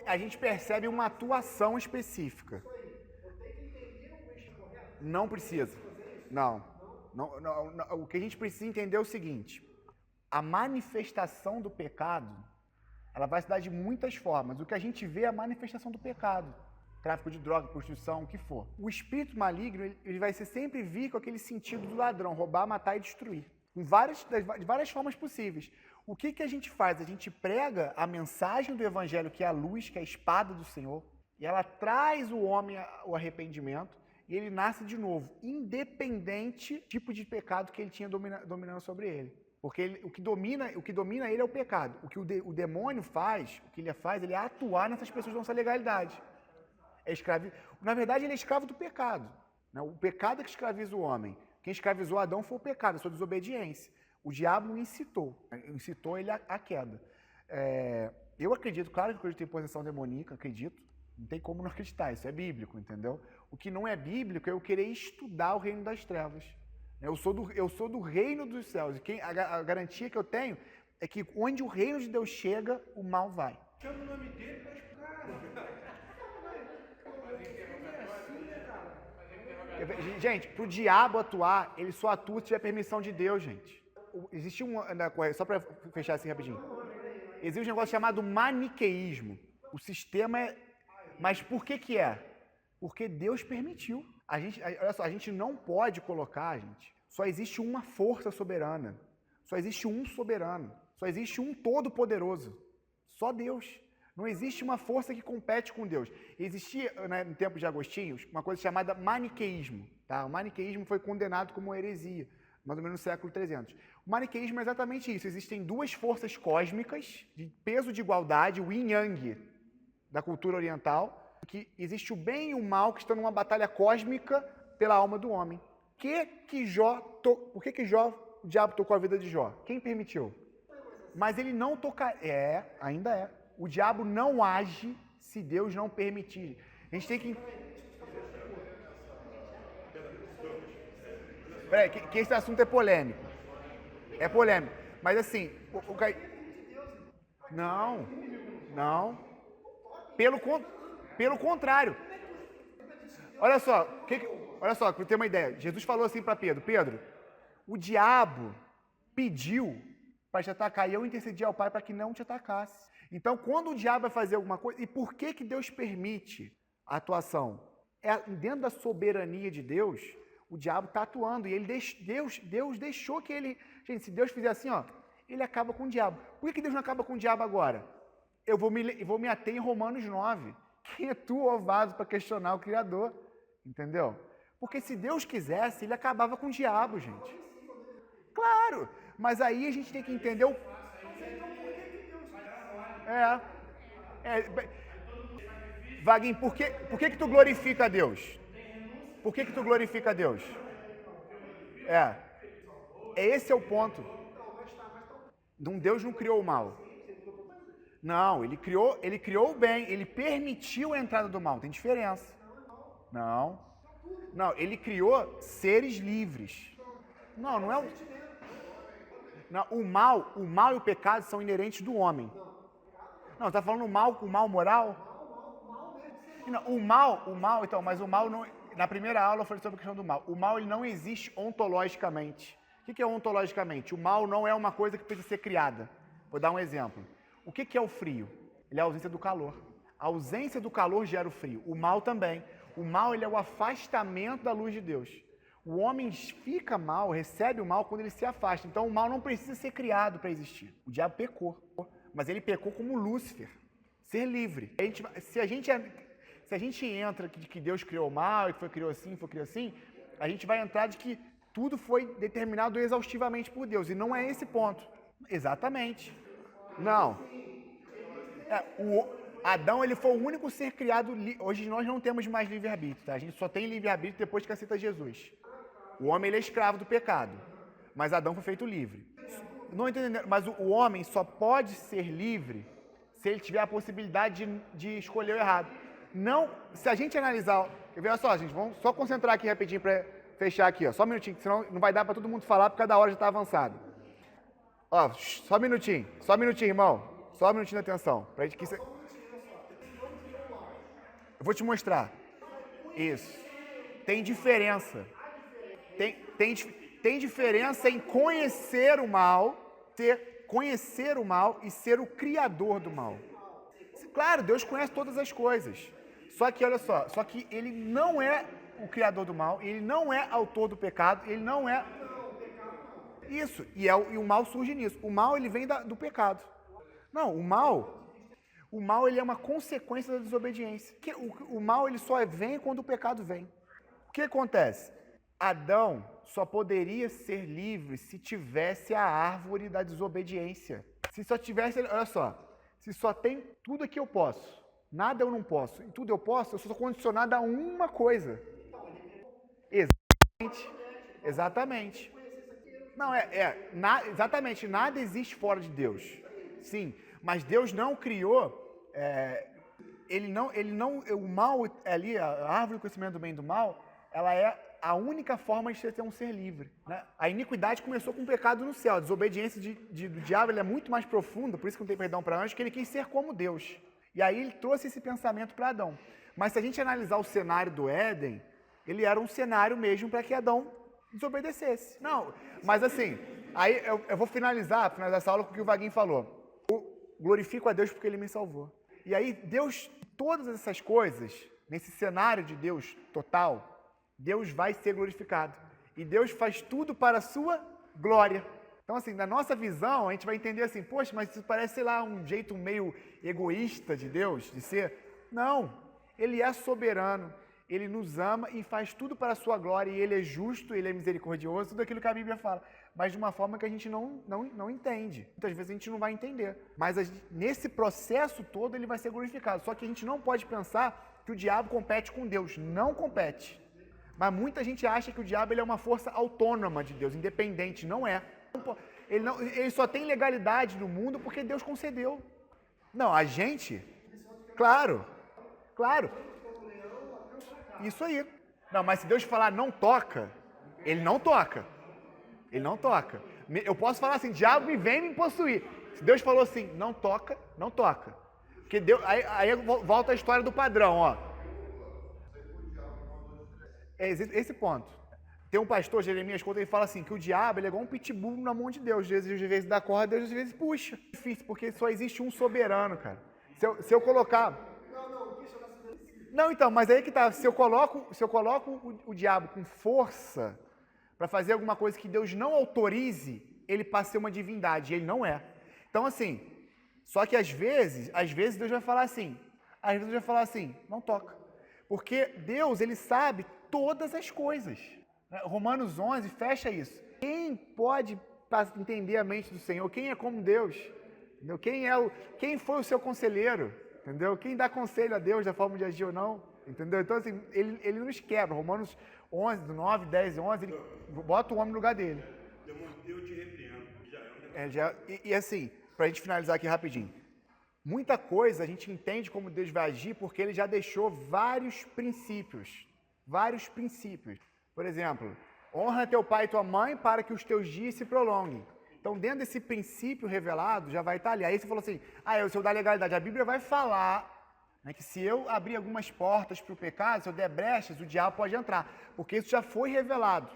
A gente percebe uma atuação específica. Não precisa. Não. O que a gente precisa entender é o seguinte. A manifestação do pecado, ela vai se dar de muitas formas. O que a gente vê é a manifestação do pecado. Tráfico de droga, prostituição, o que for. O espírito maligno, ele vai sempre vir com aquele sentido do ladrão, roubar, matar e destruir. De várias formas possíveis. O que a gente faz? A gente prega a mensagem do evangelho, que é a luz, que é a espada do Senhor, e ela traz o homem ao arrependimento, e ele nasce de novo, independente do tipo de pecado que ele tinha dominando sobre ele. Porque o que domina ele é o pecado. O que o demônio faz, ele é atuar nessas pessoas com essa legalidade. Na verdade, ele é escravo do pecado. Né? O pecado é que escraviza o homem. Quem escravizou Adão foi o pecado, a sua desobediência. O diabo o incitou ele à queda. Eu acredito, claro que eu acredito em possessão demoníaca, acredito. Não tem como não acreditar, isso é bíblico, entendeu? O que não é bíblico é eu querer estudar o reino das trevas. Eu sou do reino dos céus. E a garantia que eu tenho é que onde o reino de Deus chega, o mal vai. Chama o nome dele para explicar. Gente, pro diabo atuar, ele só atua se tiver permissão de Deus, gente. Existe só para fechar assim rapidinho. Existe um negócio chamado maniqueísmo. O sistema é... Mas por que é? Porque Deus permitiu. Olha só, a gente não pode colocar, gente, só existe uma força soberana. Só existe um soberano. Só existe um todo-poderoso. Só Deus. Não existe uma força que compete com Deus. Existia, no tempo de Agostinho, uma coisa chamada maniqueísmo. Tá? O maniqueísmo foi condenado como heresia, mais ou menos no século 300. O maniqueísmo é exatamente isso. Existem duas forças cósmicas de peso de igualdade, o yin yang da cultura oriental, que existe o bem e o mal que estão numa batalha cósmica pela alma do homem. Por que o diabo tocou a vida de Jó? Quem permitiu? Mas ele não toca... ainda é. O diabo não age se Deus não permitir. A gente tem que... Peraí, que esse assunto é polêmico. É polêmico. Mas assim... Não. Pelo contrário. Olha só, para ter uma ideia. Jesus falou assim para Pedro. Pedro, o diabo pediu para te atacar e eu intercedi ao Pai para que não te atacasse. Então, quando o diabo vai fazer alguma coisa, e por que Deus permite a atuação? Dentro da soberania de Deus, o diabo está atuando, e Deus deixou que ele... Gente, se Deus fizer assim, ó, ele acaba com o diabo. Por que Deus não acaba com o diabo agora? Eu vou me ater em Romanos 9. Quem é tu, ó vaso, para questionar o Criador? Entendeu? Porque se Deus quisesse, ele acabava com o diabo, gente. Claro, mas aí a gente tem que entender o... Vaguinho, por que tu glorifica a Deus? Por que tu glorifica a Deus? Esse é o ponto. Deus não criou o mal. Não, ele criou o bem, ele permitiu a entrada do mal. Tem diferença. Não, ele criou seres livres. Não é o... Não, o mal e o pecado são inerentes do homem. Não, tá falando o mal moral? Não, o mal, então, mas o mal não... Na primeira aula eu falei sobre a questão do mal. O mal, ele não existe ontologicamente. O que é ontologicamente? O mal não é uma coisa que precisa ser criada. Vou dar um exemplo. O que é o frio? Ele é a ausência do calor. A ausência do calor gera o frio. O mal também. O mal, ele é o afastamento da luz de Deus. O homem fica mal, recebe o mal quando ele se afasta. Então, o mal não precisa ser criado para existir. O diabo pecou. Mas ele pecou como Lúcifer. Ser livre. Se a gente entra de que Deus criou o mal, e que foi criou assim, a gente vai entrar de que tudo foi determinado exaustivamente por Deus. E não é esse ponto. Exatamente. Não. Adão, ele foi o único ser criado... Hoje nós não temos mais livre-arbítrio, tá? A gente só tem livre-arbítrio depois que aceita Jesus. O homem, ele é escravo do pecado. Mas Adão foi feito livre. Não entendendo, mas o homem só pode ser livre se ele tiver a possibilidade de escolher o errado. Não, se a gente analisar... Olha só, gente, vamos só concentrar aqui rapidinho para fechar aqui, ó. Só um minutinho, senão não vai dar para todo mundo falar, porque cada hora já está avançado. Ó, só um minutinho, irmão. Só um minutinho de atenção. Pra gente que Eu vou te mostrar. Isso. Tem diferença. Tem diferença em conhecer o mal e ser o criador do mal. Claro, Deus conhece todas as coisas. Só que, olha só, ele não é o criador do mal, ele não é autor do pecado, ele não é... Isso, e o mal surge nisso. O mal, ele vem do pecado. Não, o mal ele é uma consequência da desobediência. O mal, ele só vem quando o pecado vem. O que acontece? Adão só poderia ser livre se tivesse a árvore da desobediência. Se só tivesse, olha só, se só tem tudo aqui eu posso, nada eu não posso, e tudo eu posso, eu sou condicionado a uma coisa. Exatamente. Não, exatamente, nada existe fora de Deus. Sim, mas Deus não criou, o mal ali, a árvore do conhecimento do bem e do mal, ela é a única forma de ter um ser livre. Né? A iniquidade começou com o pecado no céu. A desobediência do diabo é muito mais profunda, por isso que não tem perdão para anjos, que ele quis ser como Deus. E aí ele trouxe esse pensamento para Adão. Mas se a gente analisar o cenário do Éden, ele era um cenário mesmo para que Adão desobedecesse. Não, mas assim, aí eu vou finalizar essa aula com o que o Vaguinho falou. Eu glorifico a Deus porque ele me salvou. E aí Deus, todas essas coisas, nesse cenário de Deus total, Deus vai ser glorificado. E Deus faz tudo para a sua glória. Então, assim, na nossa visão, a gente vai entender assim, poxa, mas isso parece, sei lá, um jeito meio egoísta de Deus, de ser. Não, ele é soberano, ele nos ama e faz tudo para a sua glória, e ele é justo, ele é misericordioso, tudo aquilo que a Bíblia fala, mas de uma forma que a gente não entende. Muitas vezes a gente não vai entender. Mas nesse processo todo ele vai ser glorificado. Só que a gente não pode pensar que o diabo compete com Deus. Não compete. Mas muita gente acha que o diabo ele é uma força autônoma de Deus, independente. Não é. Ele só tem legalidade no mundo porque Deus concedeu. Não, a gente... Claro. Isso aí. Não, mas se Deus falar não toca, ele não toca. Ele não toca. Eu posso falar assim, diabo me vem me possuir. Se Deus falou assim, não toca, não toca. Porque Deus, aí volta a história do padrão, ó. É esse ponto. Tem um pastor, Jeremias, quando ele fala assim, que o diabo ele é igual um pitbull na mão de Deus. Às vezes dá corda, Deus às vezes puxa. É difícil, porque só existe um soberano, cara. Se eu colocar... Não, então, mas aí que tá. Se eu coloco o diabo com força para fazer alguma coisa que Deus não autorize, ele passa a ser uma divindade, e ele não é. Então, assim, só que às vezes Deus vai falar assim, não toca. Porque Deus, ele sabe todas as coisas. Romanos 11 fecha isso. Quem pode entender a mente do Senhor? Quem é como Deus? Entendeu? Quem foi o seu conselheiro? Entendeu? Quem dá conselho a Deus da forma de agir ou não? Entendeu? Então, assim, ele nos quebra. Romanos 11, do 9, 10, 11, ele bota o homem no lugar dele. Eu te repreendo. E assim, pra gente finalizar aqui rapidinho. Muita coisa a gente entende como Deus vai agir porque ele já deixou vários princípios. Vários princípios. Por exemplo, honra teu pai e tua mãe para que os teus dias se prolonguem. Então, dentro desse princípio revelado, já vai estar ali. Aí você falou assim, se eu dar legalidade, a Bíblia vai falar, né, que se eu abrir algumas portas para o pecado, se eu der brechas, o diabo pode entrar. Porque isso já foi revelado.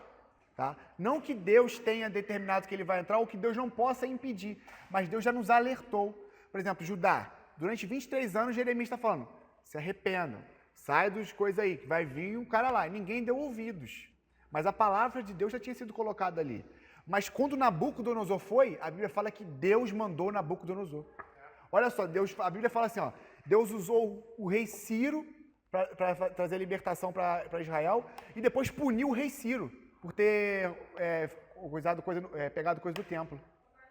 Tá? Não que Deus tenha determinado que ele vai entrar ou que Deus não possa impedir, mas Deus já nos alertou. Por exemplo, Judá, durante 23 anos, Jeremias está falando, se arrependam, sai das coisas aí, que vai vir um cara lá. E ninguém deu ouvidos. Mas a palavra de Deus já tinha sido colocada ali. Mas quando Nabucodonosor foi, a Bíblia fala que Deus mandou Nabucodonosor. Olha só, a Bíblia fala assim, ó, Deus usou o rei Ciro para trazer libertação para Israel e depois puniu o rei Ciro por ter pegado coisa do templo.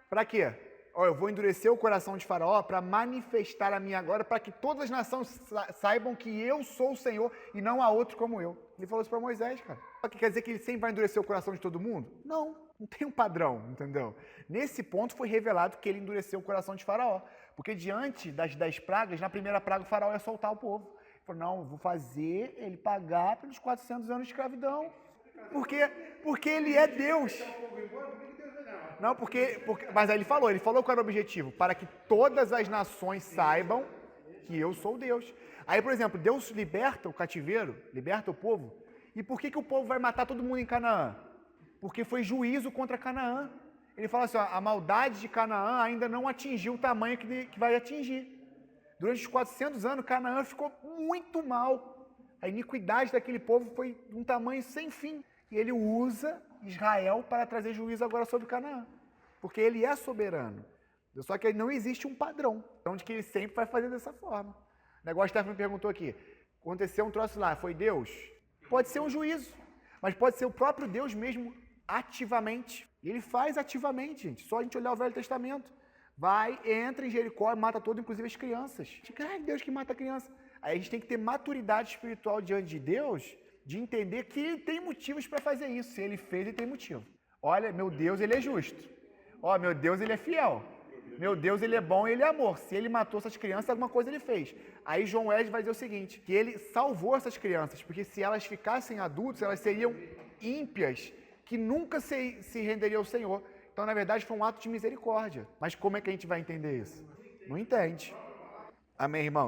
Para quê? Eu vou endurecer o coração de Faraó para manifestar a minha glória, para que todas as nações saibam que eu sou o Senhor e não há outro como eu. Ele falou isso para Moisés, cara. Só que quer dizer que ele sempre vai endurecer o coração de todo mundo? Não tem um padrão, entendeu? Nesse ponto foi revelado que ele endureceu o coração de Faraó. Porque diante das 10 pragas, na primeira praga o Faraó ia soltar o povo. Ele falou, não, vou fazer ele pagar pelos 400 anos de escravidão. Porque ele é Deus. Não, mas aí ele falou qual era o objetivo, para que todas as nações saibam que eu sou Deus. Aí, por exemplo, Deus liberta o cativeiro, liberta o povo, e por que o povo vai matar todo mundo em Canaã? Porque foi juízo contra Canaã. Ele fala assim, a maldade de Canaã ainda não atingiu o tamanho que vai atingir. Durante os 400 anos, Canaã ficou muito mal. A iniquidade daquele povo foi de um tamanho sem fim. E ele usa Israel para trazer juízo agora sobre Canaã. Porque ele é soberano. Só que não existe um padrão. Então, de que ele sempre vai fazer dessa forma. O negócio que o Stefano me perguntou aqui. Aconteceu um troço lá, foi Deus? Pode ser um juízo. Mas pode ser o próprio Deus mesmo ativamente. E ele faz ativamente, gente. Só a gente olhar o Velho Testamento. Vai, entra em Jericó e mata todo, inclusive as crianças. Deus que mata a criança. Aí a gente tem que ter maturidade espiritual diante de Deus, de entender que ele tem motivos para fazer isso. Se ele fez, ele tem motivo. Olha, meu Deus, ele é justo. Meu Deus, ele é fiel. Meu Deus, ele é bom e ele é amor. Se ele matou essas crianças, alguma coisa ele fez. Aí João Wesley vai dizer o seguinte, que ele salvou essas crianças, porque se elas ficassem adultas, elas seriam ímpias, que nunca se renderiam ao Senhor. Então, na verdade, foi um ato de misericórdia. Mas como é que a gente vai entender isso? Não entende. Amém, irmão?